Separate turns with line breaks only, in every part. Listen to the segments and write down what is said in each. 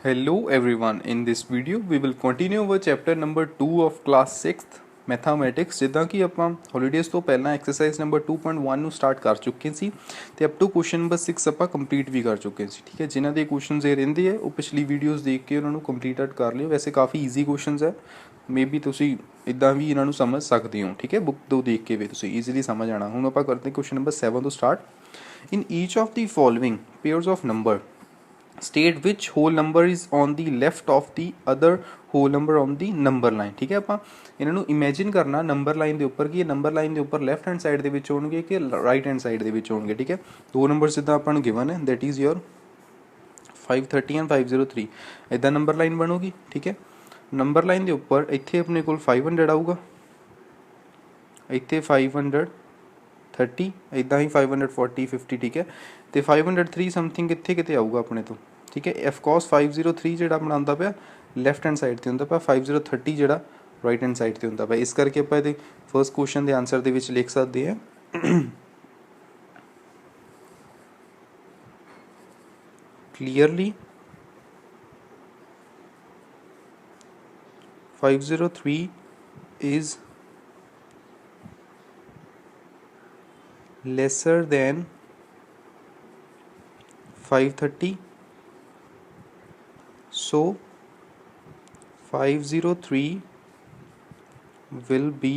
Hello everyone, in this video we will continue our chapter number 2 of class 6th mathematics. ਜਿੱਦਾਂ ਕਿ ਆਪਾਂ holidays ਤੋਂ ਪਹਿਲਾਂ exercise number 2.1 ਨੂੰ ਸਟਾਰਟ ਕਰ ਚੁੱਕੇ ਸੀ ਤੇ ਅਪ ਟੂ ਕੁਐਸਚਨ ਨੰਬਰ 6 ਆਪਾਂ ਕੰਪਲੀਟ ਵੀ ਕਰ ਚੁੱਕੇ ਸੀ। ਠੀਕ ਹੈ, ਜਿਨ੍ਹਾਂ ਦੇ ਕੁਐਸਚਨਸ ਇਹ ਰਹਿੰਦੇ ਆ ਉਹ ਪਿਛਲੀ ਵੀਡੀਓਜ਼ ਦੇਖ ਕੇ ਉਹਨਾਂ ਨੂੰ ਕੰਪਲੀਟਡ ਕਰ ਲਿਓ। ਵੈਸੇ ਕਾਫੀ ਈਜ਼ੀ ਕੁਐਸਚਨਸ ਹੈ, ਮੇਬੀ ਤੁਸੀਂ ਇੱਦਾਂ ਵੀ ਇਹਨਾਂ ਨੂੰ ਸਮਝ ਸਕਦੇ ਹੋ। ਠੀਕ ਹੈ, ਬੁੱਕ ਤੋਂ ਦੇਖ ਕੇ ਵੀ ਤੁਸੀਂ ਈਜ਼ੀਲੀ ਸਮਝ ਆਣਾ। ਹੁਣ ਆਪਾਂ ਕਰਦੇ ਕੁਐਸਚਨ ਨੰਬਰ 7 ਤੋਂ start. In each of the following pairs of number state which whole number is on the left of the other whole number on the number line। ठीक है, ਆਪਾਂ ਇਹਨਾਂ ਨੂੰ ਇਮੇਜਿਨ ਕਰਨਾ ਨੰਬਰ ਲਾਈਨ ਦੇ ਉੱਪਰ ਕਿ ਇਹ ਨੰਬਰ ਲਾਈਨ ਦੇ ਉੱਪਰ ਲੈਫਟ ਹੈਂਡ ਸਾਈਡ ਦੇ ਵਿੱਚ ਹੋਣਗੇ ਕਿ ਰਾਈਟ ਹੈਂਡ ਸਾਈਡ ਦੇ ਵਿੱਚ ਹੋਣਗੇ। ਠੀਕ ਹੈ, ਦੋ ਨੰਬਰ ਜਿੱਦਾਂ ਆਪਾਂ ਨੂੰ ਗਿਵਨ ਹੈ ਦੈਟ ਇਜ਼ ਯੋਰ 530 ਐਂਡ 503 ਇਦਾਂ ਨੰਬਰ ਲਾਈਨ ਬਣੂਗੀ। ਠੀਕ ਹੈ, ਨੰਬਰ ਲਾਈਨ ਦੇ ਉੱਪਰ ਇੱਥੇ ਆਪਣੇ ਕੋਲ 500 ਆਊਗਾ, ਇੱਥੇ 530 ਇਦਾਂ ਹੀ 540 50। ਠੀਕ ਹੈ, ਤੇ 503 ਸਮਥਿੰਗ ਕਿੱਥੇ ਕਿਤੇ ਆਊਗਾ ਆਪਣੇ ਤੋਂ। ਠੀਕ ਹੈ, ਐਫ ਕੋਸ 503 ਜਿਹੜਾ ਆਪਣਾ ਆਉਂਦਾ ਪਿਆ ਲੈਫਟ ਹੈਂਡ ਸਾਈਡ ਤੇ ਹੁੰਦਾ ਪਿਆ, 5030 ਜਿਹੜਾ ਰਾਈਟ ਹੈਂਡ ਸਾਈਡ ਤੇ ਹੁੰਦਾ ਪਿਆ। ਇਸ ਕਰਕੇ ਆਪਾਂ ਇਹਦੇ ਫਰਸਟ ਕੁਐਸਚਨ ਦੇ ਆਨਸਰ ਦੇ ਵਿੱਚ ਲਿਖ ਸਕਦੇ ਹਾਂ clearly 503 is lesser than 530, so 503 will be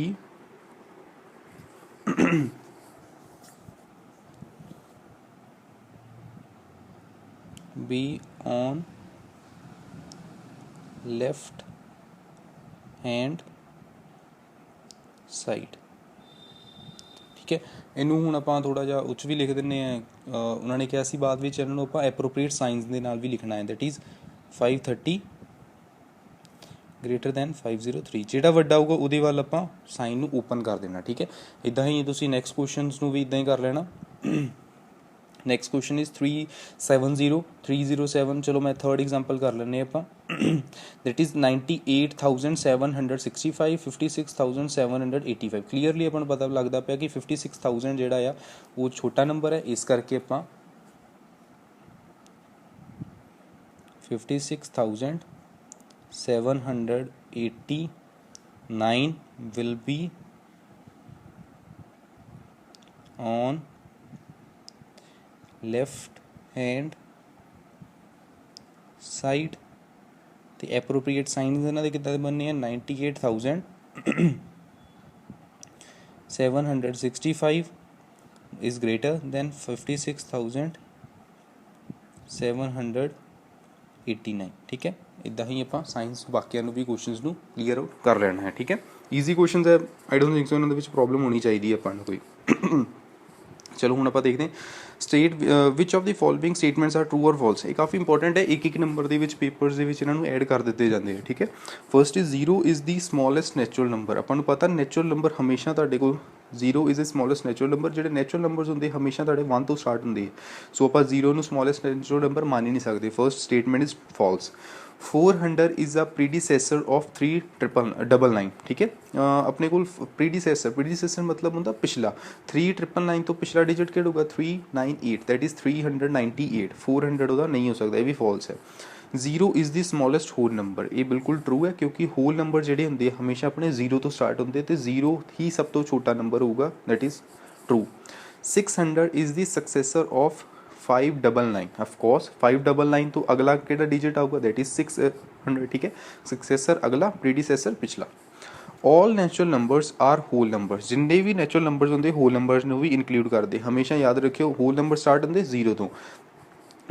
on left hand side। ਠੀਕ ਹੈ, ਇਹਨੂੰ ਹੁਣ ਆਪਾਂ ਥੋੜਾ ਜਿਹਾ ਉੱਚ ਵੀ ਲਿਖ ਦਿੰਦੇ ਆ। ਉਹਨਾਂ ਨੇ ਕਿਹਾ ਸੀ ਬਾਅਦ ਵਿੱਚ ਇਹਨਾਂ ਨੂੰ ਆਪਾਂ ਐਪਰੋਪਰੀਏਟ ਸਾਈਨਸ ਦੇ ਨਾਲ ਵੀ ਲਿਖਣਾ ਹੈ, ਦੈਟ ਇਜ਼ 530 ਗ੍ਰੇਟਰ ਦੈਨ 503। ਜਿਹੜਾ ਵੱਡਾ ਹੋਊਗਾ ਉਹਦੇ ਵੱਲ ਆਪਾਂ ਸਾਈਨ ਨੂੰ ਓਪਨ ਕਰ ਦੇਣਾ। ਠੀਕ ਹੈ, ਇੱਦਾਂ ਹੀ ਤੁਸੀਂ ਨੈਕਸਟ ਕੁਐਸਚਨਸ ਨੂੰ ਵੀ ਇੱਦਾਂ ਹੀ ਕਰ ਲੈਣਾ। ਨੈਕਸਟ ਕੁਐਸਚਨ ਇਜ਼ 307 ਚਲੋ ਮੈਂ ਥਰਡ ਐਗਜ਼ਾਮਪਲ ਕਰ ਲੈਂਦੇ ਆਪਾਂ। That is 98,765 56,785। ਕਲੀਅਰਲੀ ਆਪਾਂ ਨੂੰ ਪਤਾ ਲੱਗਦਾ ਪਿਆ ਕਿ 56,000 ਜਿਹੜਾ ਆ ਉਹ ਛੋਟਾ ਨੰਬਰ ਹੈ, ਇਸ ਕਰਕੇ ਆਪਾਂ 56,789 will be on left hand side। ਤੇ ਐਪਰੋਪਰੀਏਟ ਸਾਈਨਸ ਇਹਨਾਂ ਦੇ ਕਿੱਦਾਂ ਦੇ ਬਣਨੇ ਆ 98,765 is greater than 56,789। ਠੀਕ ਹੈ, ਇੱਦਾਂ ਹੀ ਆਪਾਂ ਸਾਇੰਸ ਬਾਕੀਆਂ ਨੂੰ ਵੀ ਕੁਐਸਚਨਸ ਨੂੰ ਕਲੀਅਰ ਆਊਟ ਕਰ ਲੈਣਾ ਹੈ। ਠੀਕ ਹੈ, ਈਜ਼ੀ ਕੁਐਸਚਨਸ ਹੈ, ਆਈ ਡੋਂਟ ਥਿੰਕ ਸੋ ਇਹਨਾਂ ਦੇ ਵਿੱਚ ਪ੍ਰੋਬਲਮ ਹੋਣੀ ਚਾਹੀਦੀ ਹੈ ਆਪਾਂ ਨੂੰ ਕੋਈ। ਚਲੋ ਹੁਣ ਆਪਾਂ ਦੇਖਦੇ ਹਾਂ state which of the following statements are true or false. ਇਹ ਕਾਫੀ ਇੰਪੋਰਟੈਂਟ ਹੈ, ਇੱਕ ਨੰਬਰ ਦੇ ਵਿੱਚ ਪੇਪਰਸ ਦੇ ਵਿੱਚ ਇਹਨਾਂ ਨੂੰ ਐਡ ਕਰ ਦਿੱਤੇ ਜਾਂਦੇ ਆ। ਠੀਕ ਹੈ, first is 0 is the smallest natural number. ਆਪਾਂ ਨੂੰ ਪਤਾ ਨੈਚੁਰਲ ਨੰਬਰ ਹਮੇਸ਼ਾ ਤੁਹਾਡੇ ਕੋਲ 0 is the smallest natural number. ਜਿਹੜੇ ਨੈਚੁਰਲ ਨੰਬਰਸ ਹੁੰਦੇ ਹਮੇਸ਼ਾ ਤੁਹਾਡੇ 1 ਤੋਂ ਸਟਾਰਟ ਹੁੰਦੇ ਹੈ, ਸੋ ਆਪਾਂ 0 ਨੂੰ ਸਮੋਲੈਸਟ ਨੈਚੁਰਲ ਨੰਬਰ ਮੰਨ ਹੀ ਨਹੀਂ ਸਕਦੇ। First statement is false. 400 is a predecessor of 3999। ਠੀਕ ਹੈ, ਆਪਣੇ ਕੋਲ ਪ੍ਰੀਡੀਸੈਸਰ ਮਤਲਬ ਹੁੰਦਾ ਪਿਛਲਾ। 3999 ਤੋਂ ਪਿਛਲਾ ਡਿਜਿਟ ਕਿਹੜਾ ਹੋਊਗਾ 398, ਦੈਟ ਇਜ਼ 398। 400 ਉਹਦਾ ਨਹੀਂ ਹੋ ਸਕਦਾ, ਇਹ ਵੀ ਫਾਲਸ ਹੈ। 0 is the smallest hole number. ਇਹ ਬਿਲਕੁਲ ਟਰੂ ਹੈ, ਕਿਉਂਕਿ ਹੋਲ ਨੰਬਰ ਜਿਹੜੇ ਹੁੰਦੇ ਹਮੇਸ਼ਾ ਆਪਣੇ 0 ਤੋਂ ਸਟਾਰਟ ਹੁੰਦੇ ਤੇ 0 ਹੀ ਸਭ ਤੋਂ ਛੋਟਾ ਨੰਬਰ ਹੋਊਗਾ, that is true. 600 is the successor of 599। Of course 599 तो अगला केड़ा डिजिट आऊगा, दैट इज 600। ठीक है, सक्सेसर अगला, प्रीडिसेसर पिछला। All natural numbers are whole numbers. जिन्ने भी नैचुरल नंबर्स होंगे होल नंबर्स ਨੂੰ भी इंक्लूड करते। हमेशा याद रखियो होल नंबर स्टार्ट होंगे 0 ਤੋਂ,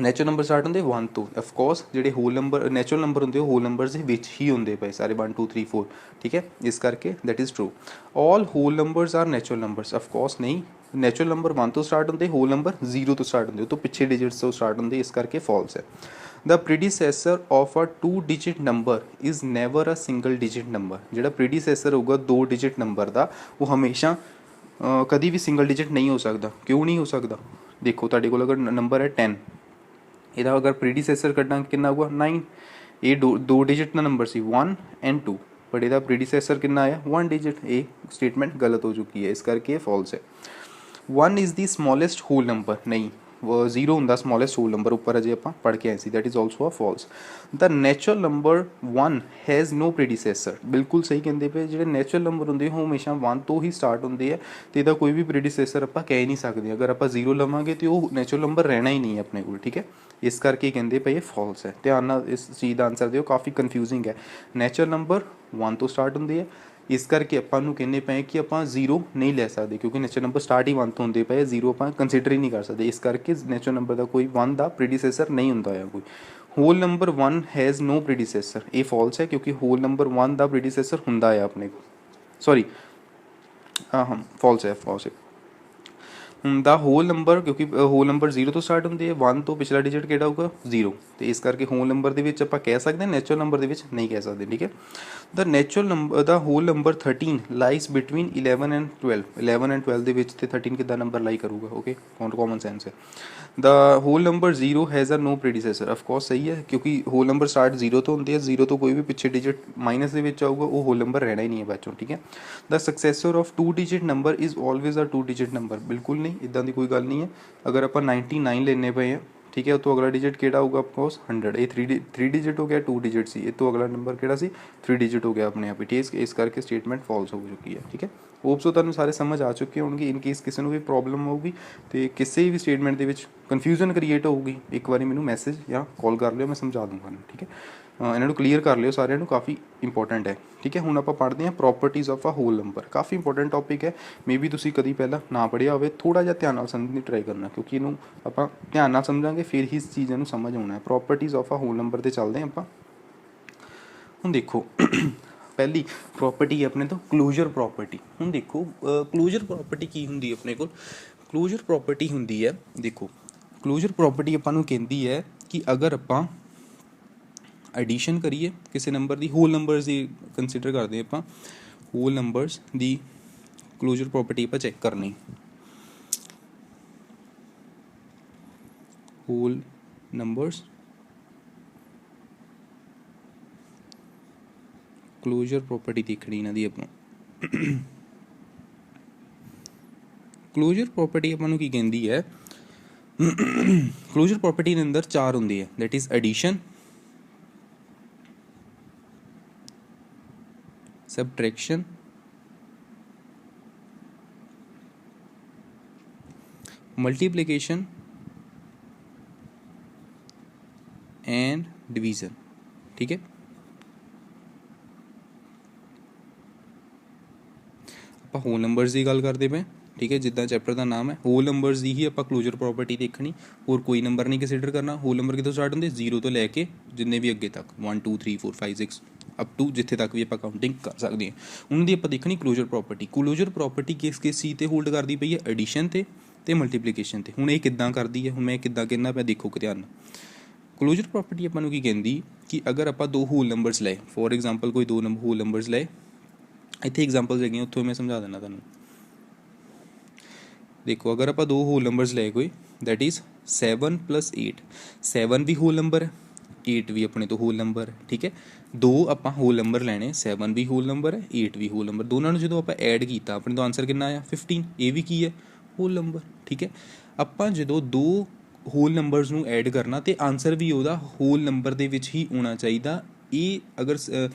ਨੈਚੁਰਲ ਨੰਬਰ ਸਟਾਰਟ ਹੁੰਦੇ 1 ਤੋਂ। ਆਫ ਕੋਰਸ ਜਿਹੜੇ ਹੋਲ ਨੰਬਰ ਨੈਚੁਰਲ ਨੰਬਰ ਹੁੰਦੇ ਉਹ ਹੋਲ ਨੰਬਰਸ ਦੇ ਵਿੱਚ ਹੀ ਹੁੰਦੇ ਪਏ ਸਾਰੇ 1 2 3 4। ਠੀਕ ਹੈ, ਇਸ ਕਰਕੇ that is true. All whole numbers are natural numbers. Of course ਨਹੀਂ, ਨੈਚੁਰਲ ਨੰਬਰ 1 ਤੋਂ ਸਟਾਰਟ ਹੁੰਦੇ, ਹੋਲ ਨੰਬਰ 0 ਤੋਂ ਸਟਾਰਟ ਹੁੰਦੇ, ਉਹ ਤੋਂ ਪਿੱਛੇ ਡਿਜਿਟਸ ਤੋਂ ਸਟਾਰਟ ਹੁੰਦੇ, ਇਸ ਕਰਕੇ ਫਾਲਸ ਹੈ। The predecessor of a 2 digit number is never a single digit number. ਜਿਹੜਾ ਪ੍ਰੀਡੀਸੈਸਰ ਹੋਊਗਾ 2 ਡਿਜਿਟ ਨੰਬਰ ਦਾ, ਉਹ ਹਮੇਸ਼ਾ ਕਦੀ ਵੀ ਸਿੰਗਲ ਡਿਜਿਟ ਨਹੀਂ ਹੋ ਸਕਦਾ। ਕਿਉਂ ਨਹੀਂ ਹੋ ਸਕਦਾ? ਦੇਖੋ ਤੁਹਾਡੇ ਕੋਲ ਅਗਰ ਨੰਬਰ ਹੈ 10, ਇਹਦਾ ਅਗਰ ਪ੍ਰੀਡੀਸੈਸਰ ਕੱਢਾਂਗੇ ਕਿੰਨਾ ਆਊਗਾ 9। ਇਹ ਦੋ digit the number C 1 and 2, but ਇਹਦਾ ਪ੍ਰੀਡੀਸੈਸਰ ਕਿੰਨਾ ਆਇਆ 1 ਡਿਜਿਟ। ਇਹ ਸਟੇਟਮੈਂਟ ਗਲਤ ਹੋ ਚੁੱਕੀ ਹੈ, ਇਸ ਕਰਕੇ ਇਹ ਫਾਲਸ ਹੈ। 1 is the smallest hole number. ਨਹੀਂ, 0 ਹੁੰਦਾ ਸਮੋਲੈਸਟ ਹੋਲ ਨੰਬਰ, ਉੱਪਰ ਅਜੇ ਆਪਾਂ ਪੜ੍ਹ ਕੇ ਆਏ ਸੀ, that is also a false. The natural number 1 has no predecessor, ਬਿਲਕੁਲ ਸਹੀ ਕਹਿੰਦੇ ਪਏ, ਜਿਹੜੇ ਨੈਚੁਰਲ ਨੰਬਰ ਹੁੰਦੇ ਉਹ ਹਮੇਸ਼ਾ 1 ਤੋਂ ਹੀ ਸਟਾਰਟ ਹੁੰਦੇ ਆ, ਅਤੇ ਇਹਦਾ ਕੋਈ ਵੀ ਪ੍ਰੀਡੀਸੈਸਰ ਆਪਾਂ ਕਹਿ ਨਹੀਂ ਸਕਦੇ। ਅਗਰ ਆਪਾਂ 0 ਲਵਾਂਗੇ ਤਾਂ ਉਹ ਨੈਚੁਰਲ ਨੰਬਰ ਰਹਿਣਾ ਹੀ ਨਹੀਂ ਹੈ ਆਪਣੇ ਕੋਲ, ਠੀਕ ਹੈ। ਇਸ ਕਰਕੇ ਕਹਿੰਦੇ ਪਏ ਇਹ ਫਾਲਸ ਹੈ। ਧਿਆਨ ਨਾਲ ਇਸ ਚੀਜ਼ ਦਾ ਆਨਸਰ ਦਿਓ, ਕਾਫੀ ਕਨਫਿਊਜ਼ਿੰਗ ਹੈ। ਨੈਚੁਰਲ ਨੰਬਰ 1 ਤੋਂ ਸਟਾਰਟ ਹੁੰਦੇ ਆ, ਇਸ ਕਰਕੇ ਆਪਾਂ ਨੂੰ ਕਹਿੰਦੇ ਪਏ ਕਿ ਆਪਾਂ 0 ਨਹੀਂ ਲੈ ਸਕਦੇ, ਕਿਉਂਕਿ ਨੈਚੁਰਲ ਨੰਬਰ ਸਟਾਰਟ ਹੀ 1 ਤੋਂ ਹੁੰਦੇ ਪਏ, 0 ਆਪਾਂ ਕੰਸੀਡਰ ਹੀ ਨਹੀਂ ਕਰ ਸਕਦੇ। ਇਸ ਕਰਕੇ ਨੈਚੁਰਲ ਨੰਬਰ ਦਾ ਕੋਈ 1 ਦਾ ਪ੍ਰੀਡੀਸੈਸਰ ਨਹੀਂ ਹੁੰਦਾ ਹੈ ਕੋਈ। ਹੋਲ ਨੰਬਰ 1 ਹੈਜ਼ ਨੋ ਪ੍ਰੀਡੀਸੈਸਰ, ਇਹ ਫਾਲਸ ਹੈ, ਕਿਉਂਕਿ ਹੋਲ ਨੰਬਰ 1 ਦਾ ਪ੍ਰੀਡੀਸੈਸਰ ਹੁੰਦਾ ਹੈ ਆਪਣੇ ਕੋਲ, ਸੌਰੀ ਫਾਲਸ ਹੈ, ਫਾਲਸ ਹੈ। ਦਾ ਹੋਲ ਨੰਬਰ, ਕਿਉਂਕਿ ਹੋਲ ਨੰਬਰ 0 ਤੋਂ ਸਟਾਰਟ ਹੁੰਦੇ ਆ, 1 ਤੋਂ ਪਿਛਲਾ ਡਿਜਿਟ ਕਿਹੜਾ ਹੋਊਗਾ 0, ਅਤੇ ਇਸ ਕਰਕੇ ਹੋਲ ਨੰਬਰ ਦੇ ਵਿੱਚ ਆਪਾਂ ਕਹਿ ਸਕਦੇ ਹਾਂ, ਨੈਚੁਰਲ ਨੰਬਰ ਦੇ ਵਿੱਚ ਨਹੀਂ ਕਹਿ ਸਕਦੇ, ਠੀਕ ਹੈ। The natural number the whole number 13 lies between 11 and 12, 11 and 12 ਦੇ ਵਿੱਚ, ਤੇ 13 ਕਿੱਦਾਂ ਨੰਬਰ ਲਾਈ ਕਰੂਗਾ, ਓਕੇ, ਕਾਮਨ ਸੈਂਸ ਹੈ। The whole number 0 has a no predecessor, of course ਸਹੀ ਹੈ, ਕਿਉਂਕਿ ਹੋਲ ਨੰਬਰ ਸਟਾਰਟ 0 ਤੋਂ ਹੁੰਦੇ ਆ, 0 ਤੋਂ ਕੋਈ ਵੀ ਪਿੱਛੇ ਡਿਜਿਟ ਮਾਈਨਸ ਦੇ ਵਿੱਚ ਆਊਗਾ ਉਹ ਹੋਲ ਨੰਬਰ ਰਹਿਣਾ ਹੀ ਨਹੀਂ ਹੈ ਬੱਚੋਂ, ਠੀਕ ਹੈ। The successor of 2 digit number is always a 2 digit number, ਬਿਲਕੁਲ ਨਹੀਂ, ਇੱਦਾਂ ਦੀ ਕੋਈ ਗੱਲ ਨਹੀਂ ਹੈ। ਅਗਰ ਆਪਾਂ 99 ਲੈਣੇ ਪਏ ਆ, ਠੀਕ ਹੈ, ਉਹ ਤੋਂ ਅਗਲਾ ਡਿਜਿਟ ਕਿਹੜਾ ਹੋਊਗਾ, ਆਫਕੋਰਸ 100, ਇਹ 3 ਡਿਜਿਟ ਹੋ ਗਿਆ, 2 ਡਿਜਿਟ ਸੀ, ਇਹ ਤੋਂ ਅਗਲਾ ਨੰਬਰ ਕਿਹੜਾ ਸੀ 3 ਡਿਜਿਟ ਹੋ ਗਿਆ ਆਪਣੇ ਆਪ ਹੀ, ਇਸ ਕਰਕੇ ਸਟੇਟਮੈਂਟ ਫਾਲਸ ਹੋ ਚੁੱਕੀ ਹੈ, ਠੀਕ ਹੈ। ਹੋਪ ਸੋ ਤੁਹਾਨੂੰ ਸਾਰੇ ਸਮਝ ਆ ਚੁੱਕੇ ਹੋਣਗੇ। ਇਨ ਕੇਸ ਕਿਸੇ ਨੂੰ ਵੀ ਪ੍ਰੋਬਲਮ ਹੋਊਗੀ ਅਤੇ ਕਿਸੇ ਵੀ ਸਟੇਟਮੈਂਟ ਦੇ ਵਿੱਚ ਕਨਫਿਊਜ਼ਨ ਕ੍ਰੀਏਟ ਹੋਊਗੀ, ਇੱਕ ਵਾਰੀ ਮੈਨੂੰ ਮੈਸੇਜ ਜਾਂ ਕਾਲ ਕਰ ਲਿਓ, ਮੈਂ ਸਮਝਾ ਦੂੰਗਾ, ਠੀਕ ਹੈ। ਇਹਨਾਂ ਨੂੰ ਕਲੀਅਰ ਕਰ ਲਿਓ ਸਾਰਿਆਂ ਨੂੰ, ਕਾਫੀ ਇੰਪੋਰਟੈਂਟ ਹੈ, ਠੀਕ ਹੈ। ਹੁਣ ਆਪਾਂ ਪੜ੍ਹਦੇ ਹਾਂ properties of a whole number, ਕਾਫੀ ਇੰਪੋਰਟੈਂਟ ਟੌਪਿਕ ਹੈ, ਮੇ ਬੀ ਤੁਸੀਂ ਕਦੀ ਪਹਿਲਾਂ ਨਾ ਪੜ੍ਹਿਆ ਹੋਵੇ, ਥੋੜ੍ਹਾ ਜਿਹਾ ਧਿਆਨ ਨਾਲ ਸਮਝਣ ਦੀ ਟਰਾਈ ਕਰਨਾ, ਕਿਉਂਕਿ ਇਹਨੂੰ ਆਪਾਂ ਧਿਆਨ ਨਾਲ ਸਮਝਾਂਗੇ ਫਿਰ ਹੀ ਇਸ ਚੀਜ਼ਾਂ ਨੂੰ ਸਮਝ ਆਉਣਾ ਹੈ। Properties of a whole number 'ਤੇ ਚੱਲਦੇ ਹਾਂ ਆਪਾਂ। ਹੁਣ ਦੇਖੋ ਪਹਿਲੀ ਪ੍ਰੋਪਰਟੀ ਆਪਣੇ ਤੋਂ ਕਲੋਜ਼ਰ ਪ੍ਰੋਪਰਟੀ। ਹੁਣ ਦੇਖੋ ਕਲੋਜ਼ਰ ਪ੍ਰੋਪਰਟੀ ਕੀ ਹੁੰਦੀ ਹੈ ਆਪਣੇ ਕੋਲ, ਕਲੋਜ਼ਰ ਪ੍ਰੋਪਰਟੀ ਹੁੰਦੀ ਹੈ, ਦੇਖੋ ਕਲੋਜ਼ਰ ਪ੍ਰੋਪਰਟੀ ਆਪਾਂ ਨੂੰ ਕਹਿੰਦੀ ਹੈ ਕਿ ਅਗਰ ਆਪਾਂ ਐਡੀਸ਼ਨ ਕਰੀਏ ਕਿਸੇ ਨੰਬਰ ਦੀ, ਹੋਲ ਨੰਬਰਸ ਦੀ ਕੰਸੀਡਰ ਕਰਦੇ ਆਪਾਂ, ਹੋਲ ਨੰਬਰਸ ਦੀ ਕਲੋਜ਼ਰ ਪ੍ਰੋਪਰਟੀ ਆਪਾਂ ਚੈੱਕ ਕਰਨੀ, ਹੋਲ ਨੰਬਰਸ ਕਲੋਜ਼ਰ ਪ੍ਰੋਪਰਟੀ ਦੇਖਣੀ ਇਹਨਾਂ ਦੀ ਆਪਾਂ। ਕਲੋਜ਼ਰ ਪ੍ਰੋਪਰਟੀ ਆਪਾਂ ਨੂੰ ਕੀ ਕਹਿੰਦੀ ਹੈ, ਕਲੋਜ਼ਰ ਪ੍ਰੋਪਰਟੀ ਦੇ ਅੰਦਰ 4 ਹੁੰਦੀ ਹੈ, that is addition, subtraction, multiplication and division, ठीक है। ਆਪਾਂ ਹੋਲ ਨੰਬਰਸ ਦੀ ਗੱਲ ਕਰਦੇ ਪਏ, ਠੀਕ ਹੈ, ਜਿੱਦਾਂ ਚੈਪਟਰ ਦਾ ਨਾਮ ਹੈ, ਹੋਲ ਨੰਬਰਸ ਦੀ ਹੀ ਆਪਾਂ ਕਲੋਜ਼ਰ ਪ੍ਰੋਪਰਟੀ ਦੇਖਣੀ, ਹੋਰ ਕੋਈ ਨੰਬਰ ਨਹੀਂ ਕੰਸੀਡਰ ਕਰਨਾ। ਹੋਲ ਨੰਬਰ ਕਿੱਥੋਂ ਸਟਾਰਟ ਹੁੰਦੇ, 0 ਤੋਂ ਲੈ ਕੇ ਜਿੰਨੇ ਵੀ ਅੱਗੇ ਤੱਕ 1 2 3 4 5 6 ਅਪ ਟੂ ਜਿੱਥੇ ਤੱਕ ਵੀ ਆਪਾਂ ਕਾਊਂਟਿੰਗ ਕਰ ਸਕਦੇ ਹਾਂ, ਉਹਨਾਂ ਦੀ ਆਪਾਂ ਦੇਖਣੀ ਕਲੋਜ਼ਰ ਪ੍ਰੋਪਰਟੀ। ਕਲੋਜ਼ਰ ਪ੍ਰੋਪਰਟੀ ਕਿਸ ਚੀਜ਼ 'ਤੇ ਹੋਲਡ ਕਰਦੀ ਪਈ ਹੈ, ਐਡੀਸ਼ਨ 'ਤੇ ਮਲਟੀਪਲੀਕੇਸ਼ਨ 'ਤੇ। ਹੁਣ ਇਹ ਕਿੱਦਾਂ ਕਰਦੀ ਹੈ, ਹੁਣ ਮੈਂ ਕਿੱਦਾਂ ਕਹਿੰਦਾ ਪਿਆ, ਦੇਖੋ ਕਿ ਧਿਆਨ ਨਾਲ। ਕਲੋਜ਼ਰ ਪ੍ਰੋਪਰਟੀ ਆਪਾਂ ਨੂੰ ਕੀ ਕਹਿੰਦੀ ਕਿ ਅਗਰ ਆਪਾਂ 2 ਹੋਲ ਨੰਬਰਸ ਲਏ, ਫੋਰ ਐਗਜ਼ਾਮਪਲ ਕੋਈ 2 ਹੋਲ ਨੰਬਰਸ ਲਏ, ਇੱਥੇ ਐਗਜ਼ਾਮਪਲਸ ਹੈਗੀਆਂ, ਉੱਥੋਂ ਮੈਂ ਸਮਝਾ ਦਿੰਦਾ ਤੁਹਾਨੂੰ। ਦੇਖੋ ਅਗਰ ਆਪਾਂ 2 ਹੋਲ ਨੰਬਰਸ ਲਏ ਕੋਈ, ਦੈਟ ਇਜ਼ 7 + 8, 7 ਵੀ ਹੋਲ ਨੰਬਰ ਹੈ, 8 ਵੀ ਆਪਣੇ ਤੋਂ ਹੋਲ ਨੰਬਰ ਹੈ, ਠੀਕ ਹੈ। 2 ਆਪਾਂ ਹੋਲ ਨੰਬਰ ਲੈਣੇ, 7 ਵੀ ਹੋਲ ਨੰਬਰ ਹੈ, 8 ਵੀ ਹੋਲ ਨੰਬਰ, ਦੋਨਾਂ ਨੂੰ ਜਦੋਂ ਆਪਾਂ ਐਡ ਕੀਤਾ ਆਪਣੇ ਤੋਂ ਆਨਸਰ ਕਿੰਨਾ ਆਇਆ 15, ਇਹ ਵੀ ਕੀ ਹੈ ਹੋਲ ਨੰਬਰ, ਠੀਕ ਹੈ। ਆਪਾਂ ਜਦੋਂ 2 ਹੋਲ ਨੰਬਰਸ ਨੂੰ ਐਡ ਕਰਨਾ ਅਤੇ ਆਨਸਰ ਵੀ ਉਹਦਾ ਹੋਲ ਨੰਬਰ ਦੇ ਵਿੱਚ ਹੀ ਹੋਣਾ ਚਾਹੀਦਾ। ਇਹ ਅਗਰ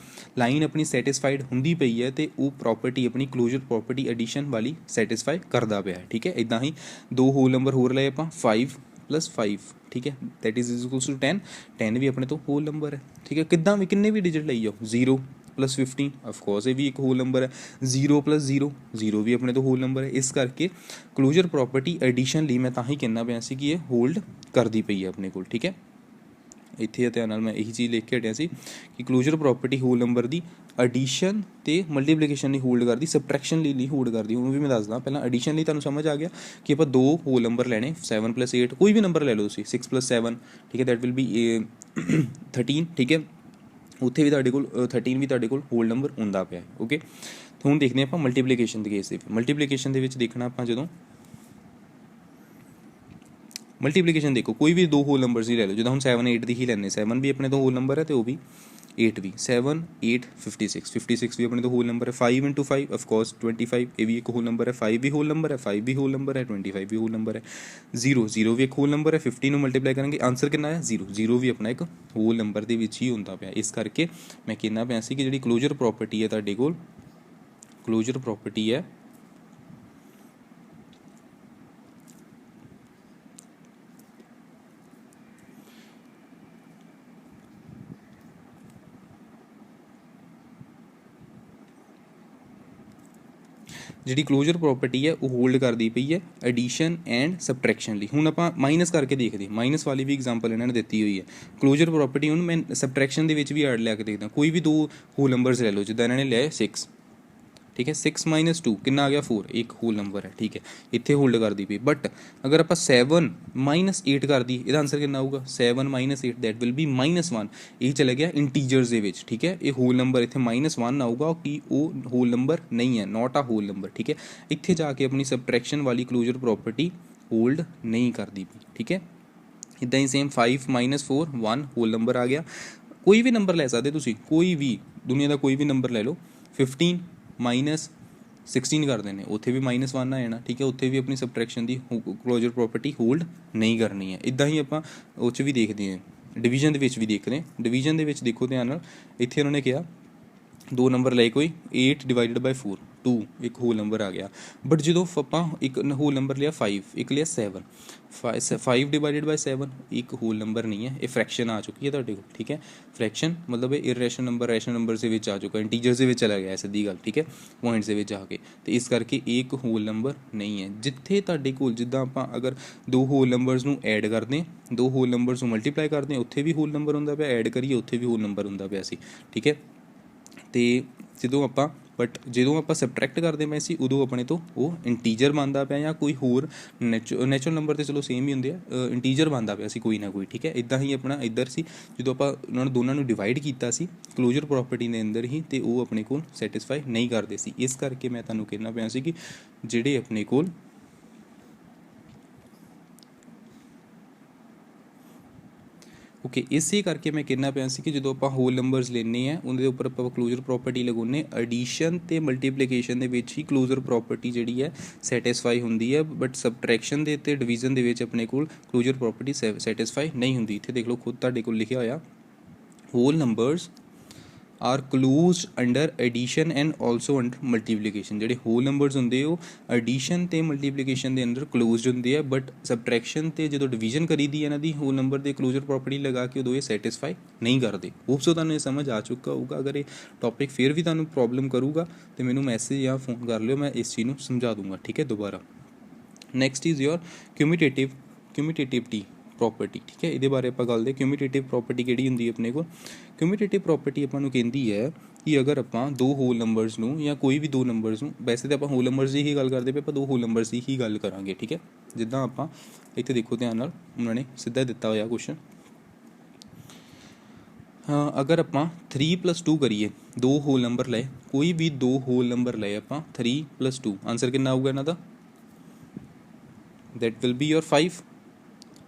ਲਾਈਨ ਆਪਣੀ ਸੈਟਿਸਫਾਈਡ ਹੁੰਦੀ ਪਈ ਹੈ ਅਤੇ ਉਹ ਪ੍ਰੋਪਰਟੀ ਆਪਣੀ ਕਲੋਜ਼ਰ ਪ੍ਰੋਪਰਟੀ ਐਡੀਸ਼ਨ ਵਾਲੀ ਸੈਟਿਸਫਾਈ ਕਰਦਾ ਪਿਆ ਹੈ, ਠੀਕ ਹੈ। ਇੱਦਾਂ ਹੀ 2 ਹੋਲ ਨੰਬਰ ਹੋਰ ਲਏ ਆਪਾਂ, 5 + 5, ਠੀਕ ਹੈ, ਦੈਟ ਇਜ਼ ਇਕੁਅਲਸ ਟੂ 10, 10 ਵੀ ਆਪਣੇ ਤੋਂ ਹੋਲ ਨੰਬਰ ਹੈ, ਠੀਕ ਹੈ। ਕਿੱਦਾਂ ਵੀ ਕਿੰਨੇ ਵੀ ਡਿਜਿਟ ਲਈ ਜਾਓ, 0 + 15, ਅਫਕੋਰਸ ਇਹ ਵੀ ਇੱਕ ਹੋਲ ਨੰਬਰ ਹੈ, 0 + 0, 0 ਵੀ ਆਪਣੇ ਤੋਂ ਹੋਲ ਨੰਬਰ ਹੈ। ਇਸ ਕਰਕੇ ਕਲੋਜ਼ਰ ਪ੍ਰੋਪਰਟੀ ਐਡੀਸ਼ਨ ਲਈ ਮੈਂ ਤਾਂ ਹੀ ਕਹਿੰਦਾ ਪਿਆ ਸੀ ਕਿ ਇਹ ਹੋਲਡ ਕਰਦੀ ਪਈ ਹੈ ਆਪਣੇ ਕੋਲ, ਠੀਕ ਹੈ। ਇੱਥੇ ਧਿਆਨ ਨਾਲ ਮੈਂ ਇਹੀ ਚੀਜ਼ ਲਿਖ ਕੇ ਹਟਿਆ ਸੀ ਕਿ ਕਲੋਜ਼ਰ ਪ੍ਰੋਪਰਟੀ ਹੋਲ ਨੰਬਰ ਦੀ ਐਡੀਸ਼ਨ ਅਤੇ ਮਲਟੀਪਲੀਕੇਸ਼ਨ ਲਈ ਹੋਲਡ ਕਰਦੀ, ਸਬਟਰੈਕਸ਼ਨ ਲਈ ਨਹੀਂ ਹੋਲਡ ਕਰਦੀ। ਉਹਨੂੰ ਵੀ ਮੈਂ ਦੱਸਦਾ, ਪਹਿਲਾਂ ਐਡੀਸ਼ਨ ਲਈ ਤੁਹਾਨੂੰ ਸਮਝ ਆ ਗਿਆ ਕਿ ਆਪਾਂ 2 ਹੋਲ ਨੰਬਰ ਲੈਣੇ, 7 + 8, ਕੋਈ ਵੀ ਨੰਬਰ ਲੈ ਲਓ ਤੁਸੀਂ, 6 + 7, ਠੀਕ ਹੈ, ਦੈਟ ਵਿਲ ਬੀ 13, ਠੀਕ ਹੈ। ਉੱਥੇ ਵੀ ਤੁਹਾਡੇ ਕੋਲ 13 ਵੀ ਤੁਹਾਡੇ ਕੋਲ ਹੋਲ ਨੰਬਰ ਹੁੰਦਾ ਪਿਆ, ਓਕੇ। ਹੁਣ ਦੇਖਦੇ ਹਾਂ ਆਪਾਂ ਮਲਟੀਪਲੀਕੇਸ਼ਨ ਦੇ ਕੇਸ ਦੇ ਵਿੱਚ। ਮਲਟੀਪਲੀਕੇਸ਼ਨ ਦੇ ਵਿੱਚ ਦੇਖਣਾ ਆਪਾਂ, ਜਦੋਂ ਮਲਟੀਪਲੀਕੇਸ਼ਨ ਦੇਖੋ ਕੋਈ ਵੀ 2 ਹੋਲ ਨੰਬਰਸ ਹੀ ਲੈ ਲਓ, ਜਿੱਦਾਂ ਹੁਣ 7 8 ਦੀ ਹੀ ਲੈਣੇ, 7 ਵੀ ਆਪਣੇ ਤੋਂ ਹੋਲ ਨੰਬਰ ਹੈ ਅਤੇ ਉਹ ਵੀ 8 ਵੀ 7 8 56 56 भी अपने तो होल नंबर है 5 इंटू 5 ऑफकोर्स 25 ये भी एक होल नंबर है 5 भी होल नंबर है 5 भी होल नंबर है 25 भी होल नंबर है 0 भी एक होल नंबर है 50 ਨੂੰ ਮਲਟੀਪਲਾਈ ਕਰਾਂਗੇ ਆਨਸਰ ਕਿੰਨਾ ਆਇਆ 0 ਵੀ ਆਪਣਾ ਇੱਕ ਹੋਲ ਨੰਬਰ ਦੇ ਵਿੱਚ ਹੀ ਹੁੰਦਾ ਪਿਆ ਇਸ ਕਰਕੇ ਮੈਂ ਕਹਿੰਦਾ ਪਿਆ ਸੀ ਕਿ ਜਿਹੜੀ ਕਲੋਜ਼ਰ ਪ੍ਰੋਪਰਟੀ ਹੈ ਤੁਹਾਡੇ ਕੋਲ ਕਲੋਜ਼ਰ ਪ੍ਰੋਪਰਟੀ ਹੈ ਜਿਹੜੀ ਕਲੋਜ਼ਰ ਪ੍ਰੋਪਰਟੀ ਹੈ ਉਹ ਹੋਲਡ ਕਰਦੀ ਪਈ ਹੈ ਐਡੀਸ਼ਨ ਐਂਡ ਸਬਟਰੈਕਸ਼ਨ ਲਈ ਹੁਣ ਆਪਾਂ ਮਾਈਨਸ ਕਰਕੇ ਦੇਖਦੇ ਮਾਈਨਸ ਵਾਲੀ ਵੀ ਐਗਜ਼ਾਮਪਲ ਇਹਨਾਂ ਨੇ ਦਿੱਤੀ ਹੋਈ ਹੈ ਕਲੋਜ਼ਰ ਪ੍ਰੋਪਰਟੀ ਹੁਣ ਮੈਂ ਸਬਟਰੈਕਸ਼ਨ ਦੇ ਵਿੱਚ ਵੀ ਐਡ ਲਿਆ ਕੇ ਦੇਖਦਾ ਕੋਈ ਵੀ ਦੋ ਹੋਲ ਨੰਬਰਸ ਲੈ ਲਓ ਜਿੱਦਾਂ ਇਹਨਾਂ ਨੇ ਲਿਆ 6 ठीक है 6 - 2 कितना आ गया 4 एक होल नंबर है ठीक है इतने होल्ड कर दी पई बट अगर आप 7 - 8 कर दी ਇਹਦਾ ਆਨਸਰ ਕਿੰਨਾ ਆਊਗਾ 7 - 8 दैट विल बी -1 ਇਹ ਚਲੇ ਗਿਆ ਇੰਟੀਜਰਸ ਦੇ ਵਿੱਚ ਠੀਕ ਹੈ ਇਹ ਹੋਲ ਨੰਬਰ ਇੱਥੇ -1 ਆਊਗਾ ਕਿ ਉਹ ਹੋਲ ਨੰਬਰ ਨਹੀਂ ਹੈ ਨੋਟ ਆ ਹੋਲ ਨੰਬਰ ਠੀਕ ਹੈ ਇੱਥੇ ਜਾ ਕੇ ਆਪਣੀ ਸਬਟਰੈਕਸ਼ਨ ਵਾਲੀ ਕਲੋਜ਼ਰ ਪ੍ਰੋਪਰਟੀ ਹੋਲਡ ਨਹੀਂ ਕਰਦੀ ਪਈ ਠੀਕ ਹੈ ਇੱਦਾਂ ਹੀ ਸੇਮ 5 - 4 1 ਹੋਲ ਨੰਬਰ ਆ ਗਿਆ ਕੋਈ ਵੀ ਨੰਬਰ ਲੈ ਸਕਦੇ ਤੁਸੀਂ ਕੋਈ ਵੀ ਦੁਨੀਆ ਦਾ ਕੋਈ ਵੀ ਨੰਬਰ ਲੈ ਲਓ 15 -16 ਕਰ ਦੇਣੇ ਉੱਥੇ ਵੀ -1 ਆ ਜਾਣਾ ਠੀਕ ਹੈ ਉੱਥੇ ਵੀ ਆਪਣੀ ਸਬਟਰੈਕਸ਼ਨ ਦੀ ਕਲੋਜ਼ਰ ਪ੍ਰੋਪਰਟੀ ਹੋਲਡ ਨਹੀਂ ਕਰਨੀ ਹੈ ਇੱਦਾਂ ਹੀ ਆਪਾਂ ਉਹ 'ਚ ਵੀ ਦੇਖਦੇ ਹਾਂ ਡਿਵੀਜ਼ਨ ਦੇ ਵਿੱਚ ਵੀ ਦੇਖਦੇ ਹਾਂ ਡਿਵੀਜ਼ਨ ਦੇ ਵਿੱਚ ਦੇਖੋ ਧਿਆਨ ਨਾਲ ਇੱਥੇ ਉਹਨਾਂ ਨੇ ਕਿਹਾ ਦੋ ਨੰਬਰ ਲਏ ਕੋਈ 8 / 4 2 ਇੱਕ ਹੋਲ ਨੰਬਰ ਆ ਗਿਆ ਬਟ ਜਦੋਂ ਆਪਾਂ ਇੱਕ ਹੋਲ ਨੰਬਰ ਲਿਆ 5 ਇੱਕ ਲਿਆ 7 5 / 7 ਇੱਕ ਹੋਲ ਨੰਬਰ ਨਹੀਂ ਹੈ ਇਹ ਫਰੈਕਸ਼ਨ ਆ ਚੁੱਕੀ ਹੈ ਤੁਹਾਡੇ ਕੋਲ ਠੀਕ ਹੈ ਫਰੈਕਸ਼ਨ ਮਤਲਬ ਇਹ ਇਰੈਸ਼ਨਲ ਨੰਬਰ ਰੈਸ਼ਨਲ ਨੰਬਰ ਦੇ ਵਿੱਚ ਆ ਚੁੱਕਾ ਇੰਟੀਜਰਸ ਦੇ ਵਿੱਚ ਚਲਾ ਗਿਆ ਸਿੱਧੀ ਗੱਲ ਠੀਕ ਹੈ ਪੁਆਇੰਟਸ ਦੇ ਵਿੱਚ ਆ ਕੇ ਤੇ ਇਸ ਕਰਕੇ ਇਹ ਇੱਕ ਹੋਲ ਨੰਬਰ ਨਹੀਂ ਹੈ ਜਿੱਥੇ ਤੁਹਾਡੇ ਕੋਲ ਜਿੱਦਾਂ ਆਪਾਂ ਅਗਰ ਦੋ ਹੋਲ ਨੰਬਰਸ ਨੂੰ ਐਡ ਕਰਦੇ ਹਾਂ ਦੋ ਹੋਲ ਨੰਬਰਸ ਨੂੰ ਮਲਟੀਪਲਾਈ ਕਰਦੇ ਹਾਂ ਉੱਥੇ ਵੀ ਹੋਲ ਨੰਬਰ ਹੁੰਦਾ ਪਿਆ ਐਡ ਕਰੀਏ ਉੱਥੇ ਵੀ ਹੋਲ ਨੰਬਰ ਹੁੰਦਾ ਪਿਆ ਸੀ ਠੀਕ ਹੈ ਤੇ ਜਦੋਂ ਆਪਾਂ ਸਬਟਰੈਕਟ ਕਰਦੇ ਪਏ ਸੀ ਉਦੋਂ ਆਪਣੇ ਤੋਂ ਉਹ ਇੰਟੀਜਰ ਬਣਦਾ ਪਿਆ ਜਾਂ ਕੋਈ ਹੋਰ ਨੈਚੁਰਲ ਨੰਬਰ ਤੇ ਚਲੋ ਸੇਮ ਹੀ ਹੁੰਦੇ ਆ ਇੰਟੀਜਰ ਬਣਦਾ ਪਿਆ ਸੀ ਕੋਈ ਨਾ ਕੋਈ ਠੀਕ ਹੈ ਇੱਦਾਂ ਹੀ ਆਪਣਾ ਇੱਧਰ ਸੀ ਜਦੋਂ ਆਪਾਂ ਉਹਨਾਂ ਨੂੰ ਦੋਨਾਂ ਨੂੰ ਡਿਵਾਈਡ ਕੀਤਾ ਸੀ ਕਲੋਜ਼ਰ ਪ੍ਰੋਪਰਟੀ ਦੇ ਅੰਦਰ ਹੀ ਤੇ ਉਹ ਆਪਣੇ ਕੋਲ ਸੈਟਿਸਫਾਈ ਨਹੀਂ ਕਰਦੇ ਸੀ ਇਸ ਕਰਕੇ ਮੈਂ ਤੁਹਾਨੂੰ ਕਹਿਣਾ ਪਿਆ ਸੀ ਕਿ ਜਿਹੜੇ ਆਪਣੇ ਕੋਲ ਓਕੇ ਇਸੇ ਕਰਕੇ ਮੈਂ ਕਹਿਣਾ ਪਿਆ ਸੀ ਕਿ ਜਦੋਂ ਆਪਾਂ ਹੋਲ ਨੰਬਰਸ ਲੈਂਦੇ ਹਾਂ ਉਹਦੇ ਉੱਪਰ ਆਪਾਂ ਕਲੋਜ਼ਰ ਪ੍ਰੋਪਰਟੀ ਲਗਾਉਂਦੇ ਐਡੀਸ਼ਨ ਅਤੇ ਮਲਟੀਪਲੀਕੇਸ਼ਨ ਦੇ ਵਿੱਚ ਹੀ ਕਲੋਜ਼ਰ ਪ੍ਰੋਪਰਟੀ ਜਿਹੜੀ ਹੈ ਸੈਟਿਸਫਾਈ ਹੁੰਦੀ ਹੈ ਬਟ ਸਬਟਰੈਕਸ਼ਨ ਦੇ ਅਤੇ ਡਿਵੀਜ਼ਨ ਦੇ ਵਿੱਚ ਆਪਣੇ ਕੋਲ ਕਲੋਜ਼ਰ ਪ੍ਰੋਪਰਟੀ ਸੈਟਿਸਫਾਈ ਨਹੀਂ ਹੁੰਦੀ ਇੱਥੇ ਦੇਖ ਲਓ ਖੁਦ ਤੁਹਾਡੇ ਕੋਲ ਲਿਖਿਆ ਹੋਇਆ whole numbers are closed under addition and also under multiplication ਜਿਹੜੇ ਹੋਲ ਨੰਬਰਸ ਹੁੰਦੇ ਉਹ ਐਡੀਸ਼ਨ ਅਤੇ ਮਲਟੀਪਲੀਕੇਸ਼ਨ ਦੇ ਅੰਦਰ ਕਲੋਜ਼ਡ ਹੁੰਦੇ ਆ ਬਟ ਸਬਟਰੈਕਸ਼ਨ ਅਤੇ ਜਦੋਂ ਡਿਵੀਜ਼ਨ ਕਰੀਦੀ ਇਹਨਾਂ ਦੀ ਹੋਲ ਨੰਬਰ ਦੇ ਕਲੋਜ਼ਰ ਪ੍ਰੋਪਰਟੀ ਲਗਾ ਕੇ ਉਦੋਂ ਇਹ ਸੈਟਿਸਫਾਈ ਨਹੀਂ ਕਰਦੇ ਹੋਪਸ ਤੁਹਾਨੂੰ ਇਹ ਸਮਝ ਆ ਚੁੱਕਾ ਹੋਊਗਾ ਅਗਰ ਇਹ ਟੌਪਿਕ ਫਿਰ ਵੀ ਤੁਹਾਨੂੰ ਪ੍ਰੋਬਲਮ ਕਰੂਗਾ ਤਾਂ ਮੈਨੂੰ ਮੈਸੇਜ ਜਾਂ ਫੋਨ ਕਰ ਲਿਓ ਮੈਂ ਇਸ ਚੀਜ਼ ਨੂੰ ਸਮਝਾ ਦੂੰਗਾ ਠੀਕ ਹੈ ਦੁਬਾਰਾ ਨੈਕਸਟ ਇਜ਼ ਯੋਰ ਕਿਊਮੂਟੇਟਿਵਿਟੀ ਪ੍ਰੋਪਰਟੀ ਠੀਕ ਹੈ ਇਹਦੇ ਬਾਰੇ ਆਪਾਂ ਗੱਲ ਦੇ ਕਿਊਮੂਟੇਟਿਵ ਪ੍ਰੋਪਰਟੀ ਕਿਹੜੀ ਹੁੰਦੀ ਹੈ ਆਪਣੇ ਕੋਲ ਕਿਊਮੂਟੇਟਿਵ ਪ੍ਰੋਪਰਟੀ ਆਪਾਂ ਨੂੰ ਕਹਿੰਦੀ ਹੈ ਕਿ ਅਗਰ ਆਪਾਂ ਦੋ ਹੋਲ ਨੰਬਰਸ ਨੂੰ ਜਾਂ ਕੋਈ ਵੀ ਦੋ ਨੰਬਰਸ ਨੂੰ ਵੈਸੇ ਤਾਂ ਆਪਾਂ ਹੋਲ ਨੰਬਰਸ ਦੀ ਹੀ ਗੱਲ ਕਰਦੇ ਪਏ ਆਪਾਂ ਦੋ ਹੋਲ ਨੰਬਰਸ ਦੀ ਹੀ ਗੱਲ ਕਰਾਂਗੇ ਠੀਕ ਹੈ ਜਿੱਦਾਂ ਆਪਾਂ ਇੱਥੇ ਦੇਖੋ ਧਿਆਨ ਨਾਲ ਉਹਨਾਂ ਨੇ ਸਿੱਧਾ ਦਿੱਤਾ ਹੋਇਆ ਕੁਐਸਚਨ ਅਗਰ ਆਪਾਂ 3 + 2 ਕਰੀਏ ਦੋ ਹੋਲ ਨੰਬਰ ਲਏ ਕੋਈ ਵੀ ਦੋ ਹੋਲ ਨੰਬਰ ਲਏ ਆਪਾਂ 3 + 2 ਆਨਸਰ ਕਿੰਨਾ ਆਊਗਾ ਇਹਨਾਂ ਦਾ ਦੈਟ ਵਿਲ ਬੀ ਯੋਰ 5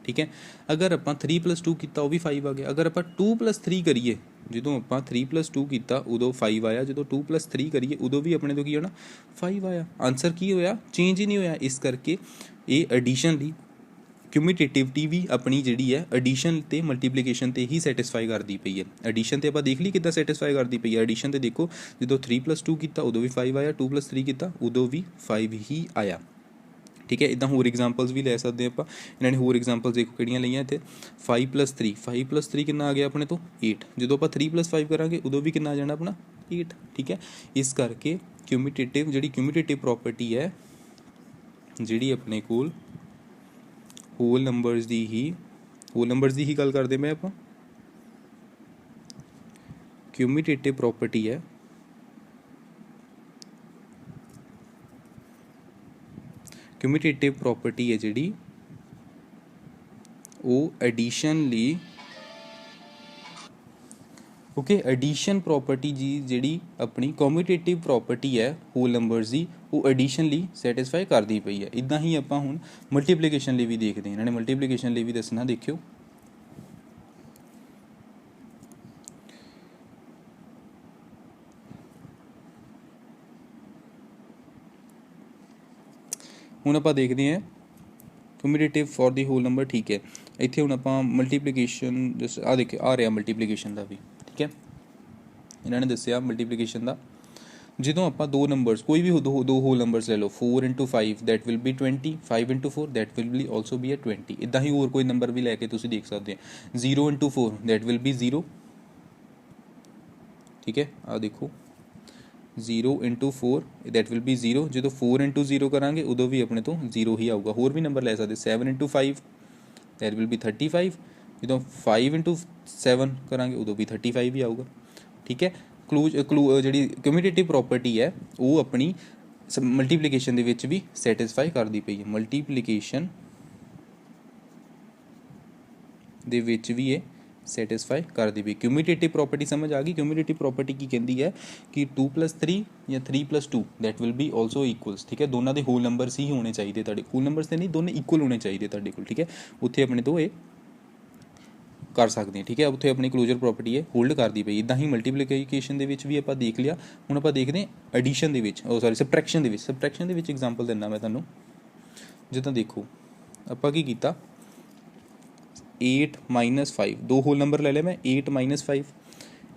ਠੀਕ ਹੈ ਅਗਰ ਆਪਾਂ 3 + 2 ਕੀਤਾ ਉਹ ਵੀ 5 ਆ ਗਿਆ ਅਗਰ ਆਪਾਂ 2 + 3 ਕਰੀਏ ਜਦੋਂ ਆਪਾਂ 3 + 2 ਕੀਤਾ ਉਦੋਂ 5 ਆਇਆ ਜਦੋਂ 2 + 3 ਕਰੀਏ ਉਦੋਂ ਵੀ ਆਪਣੇ ਤੋਂ ਕੀ ਹੋਣਾ 5 ਆਇਆ ਆਨਸਰ ਕੀ ਹੋਇਆ ਚੇਂਜ ਹੀ ਨਹੀਂ ਹੋਇਆ ਇਸ ਕਰਕੇ ਇਹ ਐਡੀਸ਼ਨ ਲਈ ਕਿਊਮੂਟੇਟਿਵਿਟੀ ਵੀ ਆਪਣੀ ਜਿਹੜੀ ਹੈ ਐਡੀਸ਼ਨ ਅਤੇ ਮਲਟੀਪਲੀਕੇਸ਼ਨ 'ਤੇ ਹੀ ਸੈਟਿਸਫਾਈ ਕਰਦੀ ਪਈ ਹੈ ਐਡੀਸ਼ਨ 'ਤੇ ਆਪਾਂ ਦੇਖ ਲਈ ਕਿੱਦਾਂ ਸੈਟਿਸਫਾਈ ਕਰਦੀ ਪਈ ਹੈ ਐਡੀਸ਼ਨ 'ਤੇ ਦੇਖੋ ਜਦੋਂ 3 + 2 ਕੀਤਾ ਉਦੋਂ ਵੀ 5 ਆਇਆ 2 + 3 ਕੀਤਾ ਉਦੋਂ ਵੀ 5 ਹੀ ਆਇਆ ਠੀਕ ਹੈ ਇੱਦਾਂ ਹੋਰ ਐਗਜ਼ਾਮਪਲਸ ਵੀ ਲੈ ਸਕਦੇ ਆਪਾਂ ਇਹਨਾਂ ਨੇ ਹੋਰ ਐਗਜ਼ਾਮਪਲਸ ਦੇਖੋ ਕਿਹੜੀਆਂ ਲਈਆਂ ਇੱਥੇ 5 + 3 ਕਿੰਨਾ ਆ ਗਿਆ ਆਪਣੇ ਤੋਂ 8 ਜਦੋਂ ਆਪਾਂ 3 + 5 ਕਰਾਂਗੇ ਉਦੋਂ ਵੀ ਕਿੰਨਾ ਆ ਜਾਣਾ ਆਪਣਾ 8 ਠੀਕ ਹੈ ਇਸ ਕਰਕੇ ਕਿਊਮੂਟੇਟਿਵ ਪ੍ਰੋਪਰਟੀ ਹੈ ਜਿਹੜੀ ਆਪਣੇ ਕੋਲ ਹੋਲ ਨੰਬਰਸ ਦੀ ਹੀ ਗੱਲ ਕਰਦੇ ਮੈਂ ਆਪਾਂ ਕਿਊਮੂਟੇਟਿਵ ਪ੍ਰੋਪਰਟੀ ਹੈ ਕਿਊਮੂਟੇਟਿਵ ਪ੍ਰੋਪਰਟੀ ਹੈ ਜਿਹੜੀ ਉਹ ਐਡੀਸ਼ਨ ਲਈ ਓਕੇ ਐਡੀਸ਼ਨ ਪ੍ਰੋਪਰਟੀ ਜੀ ਜਿਹੜੀ ਆਪਣੀ ਕਮਿਊਟੇਟਿਵ ਪ੍ਰੋਪਰਟੀ ਹੈ ਹੋਲ ਨੰਬਰਸ ਦੀ ਉਹ ਐਡੀਸ਼ਨ ਲਈ ਸੈਟਿਸਫਾਈ ਕਰਦੀ ਪਈ ਹੈ ਇੱਦਾਂ ਹੀ ਆਪਾਂ ਹੁਣ ਮਲਟੀਪਲੀਕੇਸ਼ਨ ਲਈ ਵੀ ਦੇਖਦੇ ਹਾਂ ਇਹਨਾਂ ਨੇ ਮਲਟੀਪਲੀਕੇਸ਼ਨ ਲਈ ਵੀ ਦੱਸਣਾ ਦੇਖਿਓ ਹੁਣ ਆਪਾਂ ਦੇਖਦੇ ਹਾਂ ਕਿਊਮੂਲੇਟਿਵ ਫॉर ਦੀ ਹੋਲ ਨੰਬਰ। ਠੀਕ ਹੈ, ਇੱਥੇ ਹੁਣ ਆਪਾਂ ਮਲਟੀਪਲੀਕੇਸ਼ਨ ਜਸ ਆ ਦੇਖੇ ਆ ਰਿਹਾ ਮਲਟੀਪਲੀਕੇਸ਼ਨ ਦਾ ਵੀ। ਠੀਕ ਹੈ, ਇਹਨਾਂ ਨੇ ਦੱਸਿਆ ਮਲਟੀਪਲੀਕੇਸ਼ਨ ਦਾ, ਜਦੋਂ ਆਪਾਂ ਦੋ ਨੰਬਰਸ ਕੋਈ ਵੀ ਦੋ ਹੋਲ ਨੰਬਰਸ ਲੈ ਲਓ 4 into 5 that will be 20, 5 into 4 that will be also B 20। ਇੱਦਾਂ ਹੀ ਹੋਰ ਕੋਈ ਨੰਬਰ ਵੀ ਲੈ ਕੇ ਤੁਸੀਂ ਦੇਖ ਸਕਦੇ ਹੋ 0 into 4 ਦੈਟ ਵਿਲ ਬੀ 0। ਠੀਕ ਹੈ, ਆ ਦੇਖੋ 0 into 4 ਦੈਟ ਵਿਲ ਬੀ 0। ਜਦੋਂ 4 into 0 ਕਰਾਂਗੇ ਉਦੋਂ ਵੀ ਆਪਣੇ ਤੋਂ 0 ਹੀ ਆਊਗਾ। ਹੋਰ ਵੀ ਨੰਬਰ ਲੈ ਸਕਦੇ 7 into 5 ਦੈਟ ਵਿਲ ਬੀ 35। ਜਦੋਂ 5 into 7 ਕਰਾਂਗੇ ਉਦੋਂ ਵੀ 35 ਹੀ ਆਊਗਾ। ਠੀਕ ਹੈ, ਜਿਹੜੀ ਕਮਿਊਟੇਟਿਵ ਪ੍ਰੋਪਰਟੀ ਹੈ ਉਹ ਆਪਣੀ ਮਲਟੀਪਲੀਕੇਸ਼ਨ ਦੇ ਵਿੱਚ ਵੀ ਸੈਟਿਸਫਾਈ ਕਰਦੀ ਪਈ ਹੈ। ਮਲਟੀਪਲੀਕੇਸ਼ਨ ਦੇ ਵਿੱਚ ਵੀ ਇਹ ਸੈਟਿਸਫਾਈ ਕਰਦੀ ਪਈ। ਕਿਊਮੂਲੇਟਿਵ ਪ੍ਰੋਪਰਟੀ ਸਮਝ ਆ ਗਈ। ਕਿਊਮੂਲੇਟਿਵ ਪ੍ਰੋਪਰਟੀ ਕੀ ਕਹਿੰਦੀ ਹੈ ਕਿ 2 + 3 ਜਾਂ 3 + 2 that will be also equals. ਠੀਕ ਹੈ, ਦੋਨਾਂ ਦੇ ਹੋਲ ਨੰਬਰਸ ਹੀ ਹੋਣੇ ਚਾਹੀਦੇ ਤੁਹਾਡੇ। ਹੋਲ ਨੰਬਰਸ ਤੇ ਨਹੀਂ, ਦੋਨੇ ਇਕੁਅਲ ਹੋਣੇ ਚਾਹੀਦੇ ਤੁਹਾਡੇ ਕੋਲ। ਠੀਕ ਹੈ, ਉੱਥੇ ਆਪਣੇ ਤੋਂ ਇਹ ਕਰ ਸਕਦੇ ਹਾਂ। ਠੀਕ ਹੈ, ਉੱਥੇ ਆਪਣੀ ਕਲੋਜ਼ਰ ਪ੍ਰੋਪਰਟੀ ਹੈ ਹੋਲਡ ਕਰਦੀ ਪਈ। ਇੱਦਾਂ ਹੀ ਮਲਟੀਪਲੀਕੇਸ਼ਨ ਦੇ ਵਿੱਚ ਵੀ ਆਪਾਂ ਦੇਖ ਲਿਆ। ਹੁਣ ਆਪਾਂ ਦੇਖਦੇ ਹਾਂ ਐਡੀਸ਼ਨ ਦੇ ਵਿੱਚ, ਸਬਟ੍ਰੈਕਸ਼ਨ ਦੇ ਵਿੱਚ। ਸਬਟ੍ਰੈਕਸ਼ਨ ਦੇ ਵਿੱਚ ਐਗਜ਼ਾਮਪਲ ਦਿੰਦਾ ਮੈਂ ਤੁਹਾਨੂੰ। ਜਿੱਦਾਂ ਦੇਖੋ ਆਪਾਂ ਕੀ ਕੀਤਾ 8 - 5 ਦੋ ਹੋਲ ਨੰਬਰ ਲੈ ਲਿਆ ਮੈਂ 8 - 5।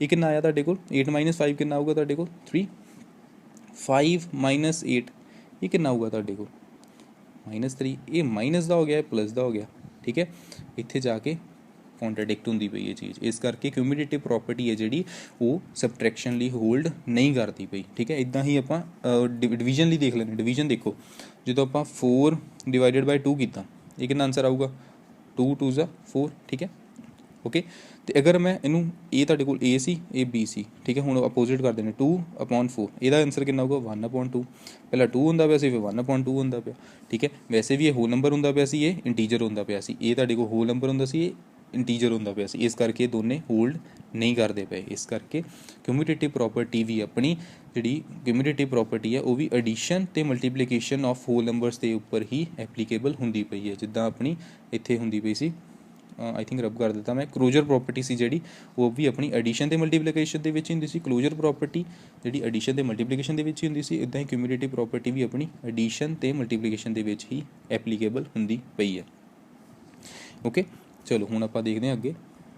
ਇਹ ਕਿੰਨਾ ਆਇਆ ਤੁਹਾਡੇ ਕੋਲ 8 - 5 ਕਿੰਨਾ ਆਊਗਾ ਤੁਹਾਡੇ ਕੋਲ 3। 5 - 8 ਇਹ ਕਿੰਨਾ ਆਊਗਾ ਤੁਹਾਡੇ ਕੋਲ -3। ਇਹ ਮਾਈਨਸ ਦਾ ਹੋ ਗਿਆ, ਪਲੱਸ ਦਾ ਹੋ ਗਿਆ। ਠੀਕ ਹੈ, ਇੱਥੇ ਜਾ ਕੇ ਕੌਂਟਰਾਡਿਕਟ ਹੁੰਦੀ ਪਈ ਇਹ ਚੀਜ਼। ਇਸ ਕਰਕੇ ਕਿਊਮੂਲੇਟਿਵ ਪ੍ਰੋਪਰਟੀ ਹੈ ਜਿਹੜੀ ਉਹ ਸਬਟ੍ਰੈਕਸ਼ਨ ਲਈ ਹੋਲਡ ਨਹੀਂ ਕਰਦੀ ਪਈ। ਠੀਕ ਹੈ, ਇੱਦਾਂ ਹੀ ਆਪਾਂ ਡਿਵੀਜ਼ਨ ਲਈ ਦੇਖ ਲੈਂਦੇ। ਡਿਵੀਜ਼ਨ ਦੇਖੋ, ਜਦੋਂ ਆਪਾਂ 4 / 2 ਕੀਤਾ ਇਹ ਕਿੰਨਾ ਆਨਸਰ ਆਊਗਾ 2 × 2 = 4। ਠੀਕ ਹੈ, ਓਕੇ। ਅਤੇ ਅਗਰ ਮੈਂ ਇਹਨੂੰ ਇਹ ਤੁਹਾਡੇ ਕੋਲ A ਸੀ, ਇਹ B ਸੀ। ਠੀਕ ਹੈ, ਹੁਣ ਅਪੋਜ਼ਿਟ ਕਰ ਦੇਣੇ 2/4। ਇਹਦਾ ਆਨਸਰ ਕਿੰਨਾ ਆਊਗਾ 1/2। ਪਹਿਲਾਂ 2 ਹੁੰਦਾ ਪਿਆ ਸੀ, ਫਿਰ 1/2 ਹੁੰਦਾ ਪਿਆ। ਠੀਕ ਹੈ, ਵੈਸੇ ਵੀ ਇਹ ਹੋਲ ਨੰਬਰ ਹੁੰਦਾ ਪਿਆ ਸੀ, ਇਹ ਇੰਟੀਜਰ ਹੁੰਦਾ ਪਿਆ ਸੀ। ਇਹ ਤੁਹਾਡੇ ਕੋਲ ਹੋਲ ਨੰਬਰ ਹੁੰਦਾ ਸੀ, ਇਹ ਇੰਟੀਜਰ ਹੁੰਦਾ ਪਿਆ ਸੀ। ਇਸ ਕਰਕੇ ਇਹ ਦੋਨੇ ਹੋਲਡ ਨਹੀਂ ਕਰਦੇ ਪਏ। ਇਸ ਕਰਕੇ ਕਿਊਮੂਲੇਟਿਵ ਪ੍ਰੋਪਰਟੀ ਵੀ ਆਪਣੀ ਜਿਹੜੀ ਕਿਊਮੂਲੇਟਿਵ ਪ੍ਰੋਪਰਟੀ ਹੈ ਉਹ ਵੀ ਐਡੀਸ਼ਨ ਅਤੇ ਮਲਟੀਪਲੀਕੇਸ਼ਨ ਆਫ ਹੋਲ ਨੰਬਰਸ ਦੇ ਉੱਪਰ ਹੀ ਐਪਲੀਕੇਬਲ ਹੁੰਦੀ ਪਈ ਹੈ। ਜਿੱਦਾਂ ਆਪਣੀ ਇੱਥੇ ਹੁੰਦੀ ਪਈ ਸੀ, ਆਈ ਥਿੰਕ ਰੱਬ ਕਰ ਦਿੱਤਾ ਮੈਂ, ਕਲੋਜ਼ਰ ਪ੍ਰੋਪਰਟੀ ਸੀ ਜਿਹੜੀ ਉਹ ਵੀ ਆਪਣੀ ਐਡੀਸ਼ਨ ਅਤੇ ਮਲਟੀਪਲੀਕੇਸ਼ਨ ਦੇ ਵਿੱਚ ਹੁੰਦੀ ਸੀ। ਕਲੋਜ਼ਰ ਪ੍ਰੋਪਰਟੀ ਜਿਹੜੀ ਐਡੀਸ਼ਨ ਅਤੇ ਮਲਟੀਪਲੀਕੇਸ਼ਨ ਦੇ ਵਿੱਚ ਹੀ ਹੁੰਦੀ ਸੀ। ਇੱਦਾਂ ਹੀ ਕਿਊਮੂਲੇਟਿਵ ਪ੍ਰੋਪਰਟੀ ਵੀ ਆਪਣੀ ਐਡੀਸ਼ਨ ਅਤੇ ਮਲਟੀਪਲੀਕੇਸ਼ਨ ਦੇ ਵਿੱਚ ਹੀ ਐਪਲੀਕੇਬਲ ਹੁੰਦੀ ਪਈ ਹੈ। ਓਕੇ, ਚਲੋ ਹੁਣ ਆਪਾਂ ਦੇਖਦੇ ਹਾਂ ਅੱਗੇ।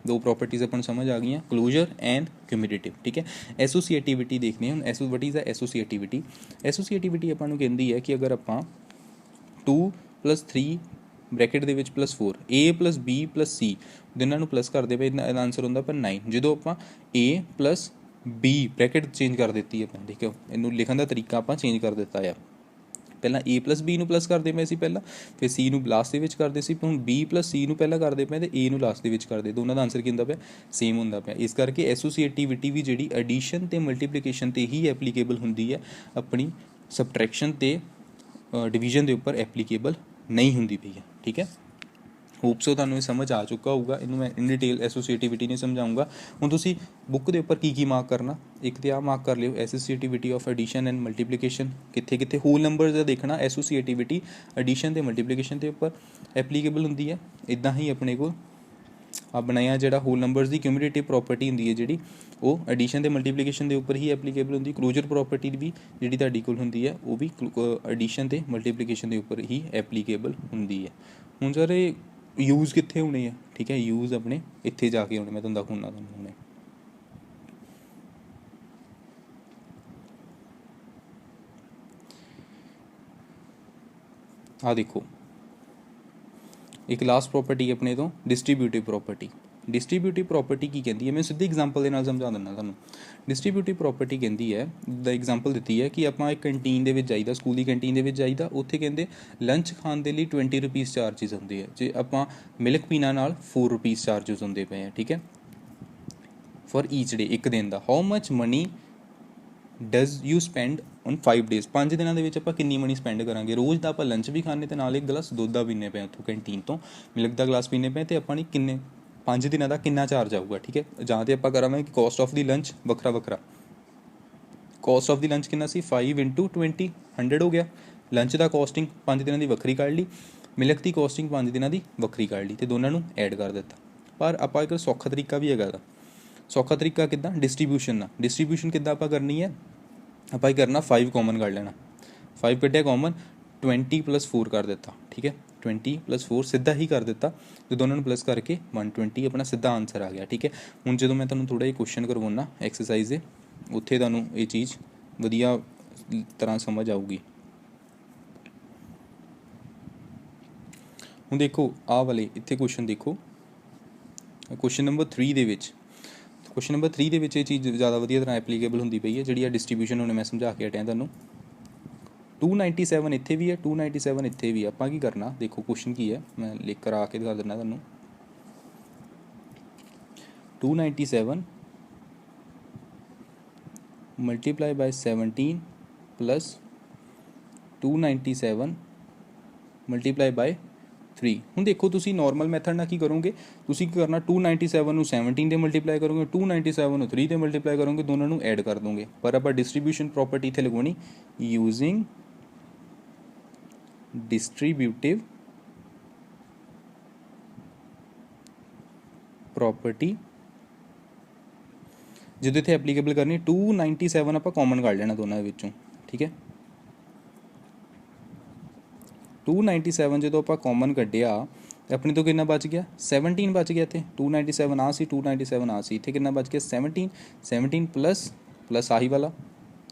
ਦੋ ਪ੍ਰੋਪਰਟੀਜ਼ ਆਪਾਂ ਨੂੰ ਸਮਝ ਆ ਗਈਆਂ, ਕਲੋਜ਼ਰ ਐਂਡ ਕਿਊਮੂਲੇਟਿਵ। ਠੀਕ ਹੈ, ਐਸੋਸੀਏਟਿਵਿਟੀ ਦੇਖਦੇ ਹਾਂ ਹੁਣ। What is the ਐਸੋਸੀਏਟਿਵਿਟੀ? ਐਸੋਸੀਏਟਿਵਿਟੀ ਆਪਾਂ ਨੂੰ ਕਹਿੰਦੀ ਹੈ ਕਿ ਅਗਰ ਆਪਾਂ 2 + 3 ਬ੍ਰੈਕਟ ਦੇ ਵਿੱਚ +4 A + B + C ਦੋਨਾਂ ਨੂੰ ਪਲੱਸ ਕਰਦੇ ਪਏ, ਇਹਦਾ ਆਨਸਰ ਹੁੰਦਾ ਪਰ 9। ਜਦੋਂ ਆਪਾਂ A + B ਬ੍ਰੈਕਟ ਚੇਂਜ ਕਰ ਦਿੱਤੀ ਆਪਾਂ, ਠੀਕ ਹੈ, ਇਹਨੂੰ ਲਿਖਣ ਦਾ ਤਰੀਕਾ ਆਪਾਂ ਚੇਂਜ ਕਰ ਦਿੱਤਾ ਆ। ਪਹਿਲਾਂ A + B ਨੂੰ ਪਲੱਸ ਕਰਦੇ ਪਏ ਸੀ ਪਹਿਲਾਂ, ਫਿਰ C ਨੂੰ ਲਾਸਟ ਦੇ ਵਿੱਚ ਕਰਦੇ ਸੀ। ਹੁਣ B + C ਨੂੰ ਪਹਿਲਾਂ ਕਰਦੇ ਪਏ ਅਤੇ A ਨੂੰ ਲਾਸਟ ਦੇ ਵਿੱਚ ਕਰਦੇ। ਦੋਨਾਂ ਦਾ ਆਨਸਰ ਕੀ ਹੁੰਦਾ ਪਿਆ ਸੇਮ ਹੁੰਦਾ ਪਿਆ। ਇਸ ਕਰਕੇ ਐਸੋਸੀਏਟਿਵਿਟੀ ਵੀ ਜਿਹੜੀ ਐਡੀਸ਼ਨ ਅਤੇ ਮਲਟੀਪਲੀਕੇਸ਼ਨ 'ਤੇ ਹੀ ਐਪਲੀਕੇਬਲ ਹੁੰਦੀ ਹੈ, ਆਪਣੀ ਸਬਟ੍ਰੈਕਸ਼ਨ ਅਤੇ ਡਿਵੀਜ਼ਨ ਦੇ ਉੱਪਰ ਐਪਲੀਕੇਬਲ ਨਹੀਂ ਹੁੰਦੀ ਪਈ ਹੈ। ਠੀਕ ਹੈ, ਹੋਪ ਸੋ ਤੁਹਾਨੂੰ ਇਹ ਸਮਝ ਆ ਚੁੱਕਾ ਹੋਊਗਾ। ਇਹਨੂੰ ਮੈਂ ਇਨ ਡਿਟੇਲ ਐਸੋਸੀਏਟਿਵਿਟੀ ਨਹੀਂ ਸਮਝਾਊਂਗਾ। ਹੁਣ ਤੁਸੀਂ ਬੁੱਕ ਦੇ ਉੱਪਰ ਕੀ ਮਾਰਕ ਕਰਨਾ, ਇੱਕ ਤਾਂ ਆਹ ਮਾਰਕ ਕਰ ਲਿਓ ਐਸੋਸੀਏਟਿਵਿਟੀ ਆਫ ਐਡੀਸ਼ਨ ਐਂਡ ਮਲਟੀਪਲੀਕੇਸ਼ਨ। ਕਿੱਥੇ ਕਿੱਥੇ ਹੋਲ ਨੰਬਰ ਦਾ ਦੇਖਣਾ, ਐਸੋਸੀਏਟਿਵਿਟੀ ਐਡੀਸ਼ਨ ਅਤੇ ਮਲਟੀਪਲੀਕੇਸ਼ਨ ਦੇ ਉੱਪਰ ਐਪਲੀਕੇਬਲ ਹੁੰਦੀ ਹੈ। ਇੱਦਾਂ ਹੀ ਆਪਣੇ ਕੋਲ ਆ ਬਣਾਇਆ ਜਿਹੜਾ ਹੋਲ ਨੰਬਰਸ ਦੀ ਕਿਊਮੂਲੇਟਿਵ ਪ੍ਰੋਪਰਟੀ ਹੁੰਦੀ ਹੈ ਜਿਹੜੀ ਉਹ ਐਡੀਸ਼ਨ ਅਤੇ ਮਲਟੀਪਲੀਕੇਸ਼ਨ ਦੇ ਉੱਪਰ ਹੀ ਐਪਲੀਕੇਬਲ ਹੁੰਦੀ। ਕਲੋਜ਼ਰ ਪ੍ਰੋਪਰਟੀ ਵੀ ਜਿਹੜੀ ਤੁਹਾਡੀ ਕੋਲ ਹੁੰਦੀ ਹੈ ਉਹ ਵੀ ਐਡੀਸ਼ਨ ਅਤੇ ਮਲਟੀਪਲੀਕੇਸ਼ਨ ਦੇ ਉੱਪਰ ਹੀ ਐਪਲੀਕੇਬਲ ਹੁੰਦੀ ਹੈ। ਹੁਣ ਸਰ ਇਹ ਯੂਜ਼ ਕਿੱਥੇ ਹੋਣੇ ਆ? ਠੀਕ ਹੈ, ਯੂਜ਼ ਆਪਣੇ ਇੱਥੇ ਜਾ ਕੇ ਹੋਣੇ। ਮੈਂ ਤੁਹਾਨੂੰ ਦੱਸੂੰਗਾ ਤੁਹਾਨੂੰ ਹੁਣੇ। ਆਹ ਦੇਖੋ ਇੱਕ ਲਾਸਟ ਪ੍ਰੋਪਰਟੀ ਆਪਣੇ ਤੋਂ ਡਿਸਟਰੀਬਿਊਟਿਵ ਪ੍ਰੋਪਰਟੀ। ਡਿਸਟਰੀਬਿਊਟਿਵ ਪ੍ਰੋਪਰਟੀ ਕੀ ਕਹਿੰਦੀ ਹੈ, ਮੈਂ ਸਿੱਧੀ ਐਗਜ਼ਾਮਪਲ ਦੇ ਨਾਲ ਸਮਝਾ ਦਿੰਦਾ ਤੁਹਾਨੂੰ। ਡਿਸਟਰੀਬਿਊਟਿਵ ਪ੍ਰੋਪਰਟੀ ਕਹਿੰਦੀ ਹੈ, ਦਾ ਐਗਜ਼ਾਮਪਲ ਦਿੱਤੀ ਹੈ ਕਿ ਆਪਾਂ ਇੱਕ ਕੰਟੀਨ ਦੇ ਵਿੱਚ ਜਾਈਦਾ, ਸਕੂਲ ਦੀ ਕੰਟੀਨ ਦੇ ਵਿੱਚ ਜਾਈਦਾ। ਉੱਥੇ ਕਹਿੰਦੇ ਲੰਚ ਖਾਣ ਦੇ ਲਈ 20 ਰੁਪੀਜ਼ ਚਾਰਜਿਸ ਹੁੰਦੇ ਆ। ਜੇ ਆਪਾਂ ਮਿਲਕ ਪੀਣਾ ਨਾਲ 4 ਰੁਪੀਜ਼ ਚਾਰਜਿਸ ਹੁੰਦੇ ਪਏ ਆ। ਠੀਕ ਹੈ, ਫॉर ਈਚ ਡੇ, ਇੱਕ ਦਿਨ ਦਾ। How much money does you spend on 5 days? 5 ਦਿਨਾਂ ਦੇ ਵਿੱਚ ਆਪਾਂ ਕਿੰਨੀ ਮਨੀ ਸਪੈਂਡ ਕਰਾਂਗੇ? ਰੋਜ਼ ਦਾ ਆਪਾਂ ਲੰਚ ਵੀ ਖਾਂਦੇ ਅਤੇ ਨਾਲ ਇੱਕ ਗਲਾਸ ਦੁੱਧ ਦਾ ਪੀਂਦੇ ਪਏ ਉੱਥੋਂ ਕੰਟੀਨ ਤੋਂ, ਮਿਲਕ ਦਾ ਗਲਾਸ ਪੀਂਦੇ ਪਏ, ਅਤੇ ਆਪਾਂ ਨੇ ਕਿੰਨੇ 5 ਦਿਨਾਂ ਦਾ ਕਿੰਨਾ ਚਾਰਜ ਆਊਗਾ? ਠੀਕ ਹੈ, ਜਾਂ ਤਾਂ ਆਪਾਂ ਕਰਾਂਗੇ ਕਿ ਕੋਸਟ ਆਫ ਦੀ ਲੰਚ ਵੱਖਰਾ ਵੱਖਰਾ। ਕੋਸਟ ਆਫ ਦੀ ਲੰਚ ਕਿੰਨਾ ਸੀ 5 × 20 100 ਹੋ ਗਿਆ। ਲੰਚ ਦਾ ਕੋਸਟਿੰਗ 5 ਦਿਨਾਂ ਦੀ ਵੱਖਰੀ ਕੱਢ ਲਈ, ਮਿਲਕ ਦੀ ਕੋਸਟਿੰਗ 5 ਦਿਨਾਂ ਦੀ ਵੱਖਰੀ ਕੱਢ ਲਈ, ਅਤੇ ਦੋਨਾਂ ਨੂੰ ਐਡ ਕਰ ਦਿੱਤਾ। ਪਰ ਆਪਾਂ ਇੱਕ ਸੌਖਾ ਤਰੀਕਾ ਵੀ ਹੈਗਾ ਇਹਦਾ। ਸੌਖਾ ਤਰੀਕਾ ਕਿੱਦਾਂ? ਡਿਸਟਰੀਬਿਊਸ਼ਨ ਨਾਲ। ਡਿਸਟਰੀਬਿਊਸ਼ਨ ਕਿੱਦਾਂ ਆਪਾਂ ਕਰਨੀ ਹੈ? ਆਪਾਂ ਇਹ ਕਰਨਾ 5 ਕਾਮਨ ਕੱਢ ਲੈਣਾ। 5 ਕੱਢਿਆ ਕਾਮਨ, 20 + 4 कर दिता, ठीक है, 20 + 4 सीधा ही कर दिता, तो दोनों ਨੂੰ प्लस करके 120 अपना सीधा आंसर आ गया, ठीक है। ਹੁਣ ਜਦੋਂ मैं ਤੁਹਾਨੂੰ थोड़ा ਜਿਹਾ क्वेश्चन करवाना एक्सरसाइज ਦੇ, ਉੱਥੇ ਤੁਹਾਨੂੰ ਇਹ चीज़ ਵਧੀਆ तरह समझ आऊगी। ਹੁਣ देखो ਆਹ वाले ਇੱਥੇ क्वेश्चन देखो, क्वेश्चन नंबर 3 ਦੇ ਵਿੱਚ, क्वेश्चन नंबर 3 ਦੇ ਵਿੱਚ ਇਹ चीज़ ज़्यादा ਵਧੀਆ ਤਰ੍ਹਾਂ ਐਪਲੀਕੇਬਲ ਹੁੰਦੀ ਪਈ ਹੈ, ਜਿਹੜੀ ਆ डिस्ट्रीब्यूशन ਉਹਨੇ मैं समझा के हटिया ਤੁਹਾਨੂੰ। 297 ਇੱਥੇ ਵੀ है, 297 ਇੱਥੇ ਵੀ। ਆਪਾਂ ਕੀ करना, देखो क्वेश्चन की है, मैं लिख कर आके दिखा देना ਤੁਹਾਨੂੰ। 297 multiply by 17 plus 297 multiply by 3। ਹੁਣ ਦੇਖੋ ਤੁਸੀਂ ਨੋਰਮਲ ਮੈਥਡ ਨਾਲ ਕੀ ਕਰੋਗੇ, ਤੁਸੀਂ ਕੀ ਕਰਨਾ, 297 ਨੂੰ 17 ਦੇ ਮਲਟੀਪਲਾਈ ਕਰੋਗੇ, 297 ਨੂੰ 3 ਦੇ ਮਲਟੀਪਲਾਈ ਕਰੋਗੇ, ਦੋਨਾਂ ਨੂੰ ਐਡ ਕਰ ਦੋਗੇ। ਪਰ ਆਪਾਂ ਡਿਸਟ੍ਰੀਬਿਊਸ਼ਨ ਪ੍ਰੋਪਰਟੀ ਇੱਥੇ ਲਗਵਾਉਣੀ, ਯੂਜ਼ਿੰਗ डिस्ट्रीब्यूटिव प्रॉपर्टी, जो इतने एप्लीकेबल करनी 297 आप कॉमन कर लेना दोनों विचों, ठीक है। 297 जो आप कॉमन कढ़िया तो अपने तो कितना बच गया, 17 बच गया। इतने 297 आ सी, 297 आ सी, इतने कितना बच गया 17 प्लस आही वाला,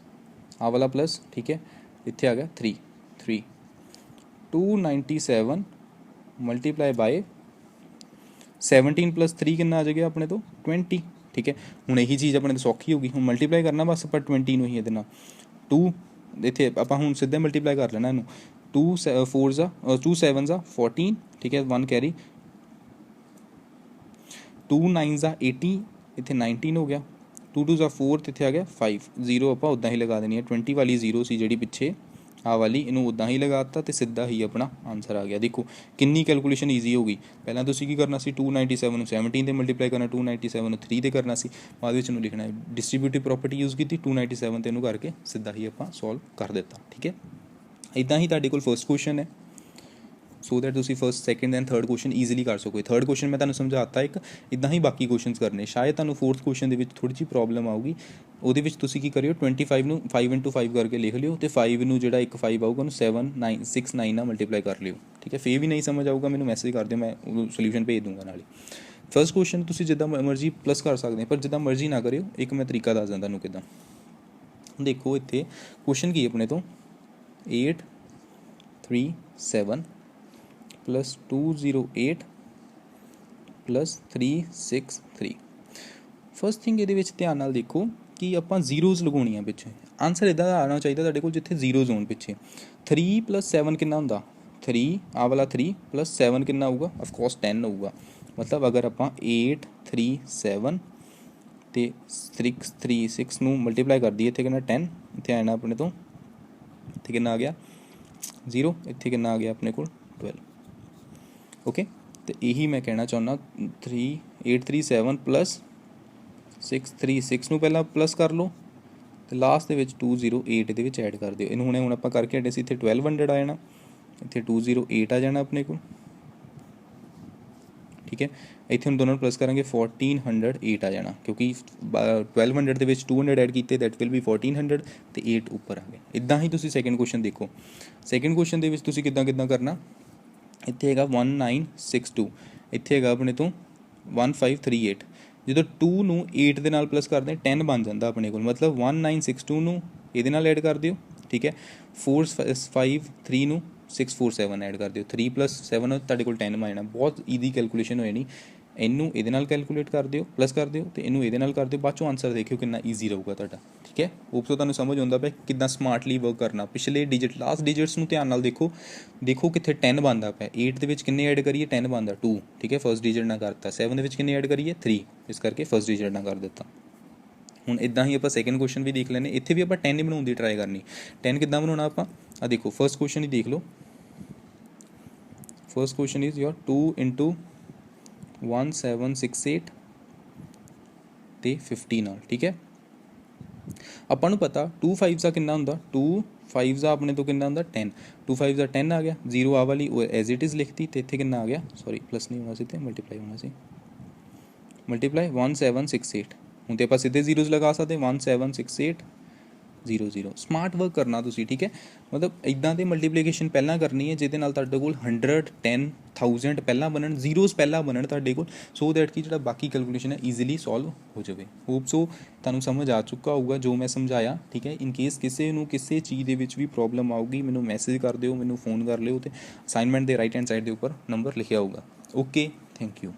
आ वाला प्लस, ठीक है। इतने आ गया 3 297 मल्टीप्लाई बाय 17 + 3 कितना आ जाएगा अपने तो 20, ठीक है। हूँ यही चीज़ अपने तो सौखी होगी, हूँ मल्टीप्लाई करना बस आप 20 ही ये 2 इतने आप हूँ सीधे मल्टीप्लाई कर लेना इनू, 2 4 ज़ा 2 7 ज़ा 14, ठीक है, 1 कैरी, 2 9 ज़ा 80, इतने 19 हो गया, 2 2 ज़ा 4, इतने आ गया 5, 0 आप उदा ही लगा देनी है, 20 वाली 0 सी जी पिछे आ वाली, इनू उदा ही लगाता तो सीधा ही अपना आंसर आ गया। देखो किन्नी कैलकुलेशन ईजी हो गई। पहला तुसीं की करना सी, 297 ਨੂੰ 17 ਦੇ मल्टीप्लाई करना, 297 ਨੂੰ 3 ਦੇ करना सी, बाद ਵਿੱਚ ਨੂੰ लिखना डिस्ट्रीब्यूटिव प्रॉपर्टी यूज़ की, 297 ਤੇ ਇਹਨੂੰ ਕਰਕੇ सीधा ही ਆਪਾਂ सॉल्व कर देता, ठीक है। इदा ही ਤੁਹਾਡੇ ਕੋਲ फर्स्ट क्वेश्चन है, सो दैट तुसीं first second and third question easily कर सको। थर्ड क्वेश्चन मैं ਤੁਹਾਨੂੰ समझाता एक, इदा ही बाकी क्वेश्चन करने, शायद ਤੁਹਾਨੂੰ फोर्थ क्वेश्चन ਦੇ ਵਿੱਚ थोड़ी जी प्रॉब्लम आऊगी। ਉਹਦੇ ਵਿੱਚ ਤੁਸੀਂ ਕੀ ਕਰਿਓ, 25 ਨੂੰ 5 × 5 ਕਰਕੇ ਲਿਖ ਲਿਓ, ਤੇ 5 ਨੂੰ ਜਿਹੜਾ ਇੱਕ 5 ਆਊਗਾ ਉਹਨੂੰ 7 ਨਾਲ ਮਲਟੀਪਲਾਈ ਕਰ ਲਿਓ, ਠੀਕ ਹੈ। ਫੇਰ ਵੀ ਨਹੀਂ ਸਮਝ ਆਊਗਾ ਮੈਨੂੰ ਮੈਸੇਜ ਕਰ ਦਿਓ, ਮੈਂ ਉਹਨੂੰ ਸੋਲੂਸ਼ਨ ਭੇਜ ਦੂੰਗਾ ਨਾਲੇ। ਫਸਟ ਕੁਐਸਚਨ ਤੁਸੀਂ ਜਿੱਦਾਂ ਮਰਜ਼ੀ ਪਲੱਸ ਕਰ ਸਕਦੇ, ਪਰ ਜਿੱਦਾਂ ਮਰਜ਼ੀ ਨਾ ਕਰਿਓ। ਇੱਕ ਮੈਂ ਤਰੀਕਾ ਦੱਸ ਦਿੰਦਾ ਤੁਹਾਨੂੰ ਕਿੱਦਾਂ। ਦੇਖੋ ਇੱਥੇ ਕੁਐਸਚਨ ਕੀ ਆਪਣੇ ਤੋਂ, 837 + 208 + 363। फस्ट थिंग ये ध्यान नाल देखो कि आप जीरोज़ लगाउणियां पिछे, आंसर इदा आना चाहिए तुहाडे कोल जिथे जीरोज़ होण पिछे। 3 + 7 कितना हुंदा, 3 आ वाला 3 + 7 कितना आऊगा, ऑफकोर्स 10 होगा। मतलब अगर आप 837 ते 636 नूं मल्टीप्लाई कर दिए, इत्थे कितना 10, इत्थे आना अपने तो इत्थे कितना आ गया 0, इत्थे कितना आ गया अपने कोल 12, ओके। तो यही मैं कहना चाहुंदा, 837 + 636 ਨੂੰ ਪਹਿਲਾਂ प्लस कर लो, तो लास्ट ਦੇ ਵਿੱਚ 208 ਦੇ ਵਿੱਚ ਐਡ कर ਦਿਓ। ਇਹਨੂੰ ਹੁਣੇ ਆਪਾਂ ਕਰਕੇ ਹਟੇ ਸੀ, ਇੱਥੇ 1200 ਆ ਜਾਣਾ, ਇੱਥੇ 208 ਆ ਜਾਣਾ ਆਪਣੇ ਕੋਲ, ठीक है। ਇੱਥੇ ਹੁਣ ਦੋਨੋਂ प्लस करांगे 1408 आ जाना, क्योंकि 1200 ਦੇ ਵਿੱਚ 200 ਐਡ ਕੀਤੇ, दैट विल बी 1400 ਤੇ 8 ਉੱਪਰ ਆ ਗਏ। ਇੱਦਾਂ ही ਤੁਸੀਂ ਸੈਕਿੰਡ ਕੁਐਸਚਨ ਦੇਖੋ। ਸੈਕਿੰਡ ਕੁਐਸਚਨ ਦੇ ਵਿੱਚ ਤੁਸੀਂ ਕਿੱਦਾਂ ਕਰਨਾ, ਇੱਥੇ ਹੈਗਾ 1962, ਇੱਥੇ ਹੈਗਾ ਆਪਣੇ ਤੋਂ 1538। ਜਦੋਂ 2 ਨੂੰ 8 ਦੇ ਨਾਲ ਪਲੱਸ ਕਰਦੇ 10 ਬਣ ਜਾਂਦਾ ਆਪਣੇ ਕੋਲ, ਮਤਲਬ 1962 ਨੂੰ ਇਹਦੇ ਨਾਲ ਐਡ ਕਰ ਦਿਓ, ਠੀਕ ਹੈ। 453 ਨੂੰ 647 ਐਡ ਕਰ ਦਿਓ, 3 + 7 ਤੁਹਾਡੇ ਕੋਲ 10 ਬਣ ਜਾਣਾ। ਬਹੁਤ ਈਜ਼ੀ ਕੈਲਕੂਲੇਸ਼ਨ ਹੋ ਜਾਣੀ। ਇਹਨੂੰ ਇਹਦੇ ਨਾਲ ਕੈਲਕੂਲੇਟ ਕਰ ਦਿਓ, ਪਲੱਸ ਕਰ ਦਿਓ, ਤੇ ਇਹਨੂੰ ਇਹਦੇ ਨਾਲ ਕਰ ਦਿਓ, ਬਾਅਦ ਚੋਂ ਆਨਸਰ ਦੇਖਿਓ ਕਿੰਨਾ ਈਜ਼ੀ ਰਹੂਗਾ ਤੁਹਾਡਾ, ਠੀਕ ਹੈ। ਹੋਪ ਸੋ ਤੁਹਾਨੂੰ ਸਮਝ ਆਉਂਦਾ ਪਿਆ ਕਿੱਦਾਂ ਸਮਾਰਟਲੀ ਵਰਕ ਕਰਨਾ। ਪਿਛਲੇ ਡਿਜਿਟ, ਲਾਸਟ ਡਿਜਿਟਸ ਨੂੰ ਧਿਆਨ ਨਾਲ ਦੇਖੋ, ਦੇਖੋ ਕਿੱਥੇ 10 ਬਣਦਾ ਪਿਆ। 8 ਦੇ ਵਿੱਚ ਕਿੰਨੇ ਐਡ ਕਰੀਏ, 10 ਬਣਦਾ 2, ਠੀਕ ਹੈ, ਫਸਟ ਡਿਜਿਟ ਨਾਲ ਕਰਤਾ। 7 ਦੇ ਵਿੱਚ ਕਿੰਨੇ ਐਡ ਕਰੀਏ 3, ਇਸ ਕਰਕੇ ਫਸਟ ਡਿਜਿਟ ਨਾਲ ਕਰ ਦਿੱਤਾ। ਹੁਣ ਇੱਦਾਂ ਹੀ ਆਪਾਂ ਸੈਕਿੰਡ ਕੁਐਸਚਨ ਵੀ ਦੇਖ ਲੈਂਦੇ। ਇੱਥੇ ਵੀ ਆਪਾਂ 10 ਹੀ ਬਣਾਉਣ ਦੀ ਟਰਾਈ ਕਰਨੀ। 10 ਕਿੱਦਾਂ ਬਣਾਉਣਾ ਆਪਾਂ, ਆ ਦੇਖੋ ਫਸਟ ਕੁਐਸਚਨ ਹੀ ਦੇਖ ਲਓ। फर्स्ट क्वेश्चन इज योर 2 × 1768 ਤੇ 50 ਨਾਲ, ਠੀਕ ਹੈ। ਆਪਾਂ ਨੂੰ ਪਤਾ 2 5 ਦਾ ਕਿੰਨਾ ਹੁੰਦਾ, 2 5 ਦਾ ਆਪਣੇ ਤੋਂ ਕਿੰਨਾ ਹੁੰਦਾ 10, 2 5 ਦਾ 10 ਆ ਗਿਆ, 0 ਆ ਵਾਲੀ ਐਜ਼ ਇਟ ਇਜ਼ ਲਿਖਤੀ, ਤੇ ਇੱਥੇ ਕਿੰਨਾ ਆ ਗਿਆ, ਸੌਰੀ ਪਲੱਸ ਨਹੀਂ ਹੋਣਾ ਸੀ, ਤੇ ਮਲਟੀਪਲਾਈ ਹੋਣਾ ਸੀ, ਮਲਟੀਪਲਾਈ 1768। ਹੁਣ ਤੇ ਆਪਾਂ ਸਿੱਧੇ ਜ਼ੀਰੋਜ਼ ਲਗਾ ਸਕਦੇ, 1768 0 0 ਸਮਾਰਟ ਵਰਕ ਕਰਨਾ ਤੁਸੀਂ, ਠੀਕ ਹੈ। ਮਤਲਬ ਇੱਦਾਂ ਦੇ ਮਲਟੀਪਲੀਕੇਸ਼ਨ ਪਹਿਲਾਂ ਕਰਨੀ ਹੈ ਜਿਹਦੇ ਨਾਲ ਤੁਹਾਡੇ ਕੋਲ 100 10 1000 ਪਹਿਲਾਂ ਬਣਨ, ਜ਼ੀਰੋਜ਼ ਪਹਿਲਾਂ ਬਣਨ ਤੁਹਾਡੇ ਕੋਲ, ਸੋ ਦੈਟ ਕਿ ਜਿਹੜਾ ਬਾਕੀ ਕੈਲਕੂਲੇਸ਼ਨ ਹੈ ਈਜ਼ੀਲੀ ਸੋਲਵ ਹੋ ਜਾਵੇ। ਹੋਪ ਸੋ ਤੁਹਾਨੂੰ ਸਮਝ ਆ ਚੁੱਕਾ ਹੋਊਗਾ ਜੋ ਮੈਂ ਸਮਝਾਇਆ, ਠੀਕ ਹੈ। ਇਨ ਕੇਸ ਕਿਸੇ ਨੂੰ ਕਿਸੇ ਚੀਜ਼ ਦੇ ਵਿੱਚ ਵੀ ਪ੍ਰੋਬਲਮ ਆਊਗੀ ਮੈਨੂੰ ਮੈਸੇਜ ਕਰ ਦਿਓ, ਮੈਨੂੰ ਫੋਨ ਕਰ ਲਿਓ, ਅਤੇ ਅਸਾਈਨਮੈਂਟ ਦੇ ਰਾਈਟ ਹੈਂਡ ਸਾਈਡ ਦੇ ਉੱਪਰ ਨੰਬਰ ਲਿਖਿਆ ਹੋਊਗਾ। Okay, thank you.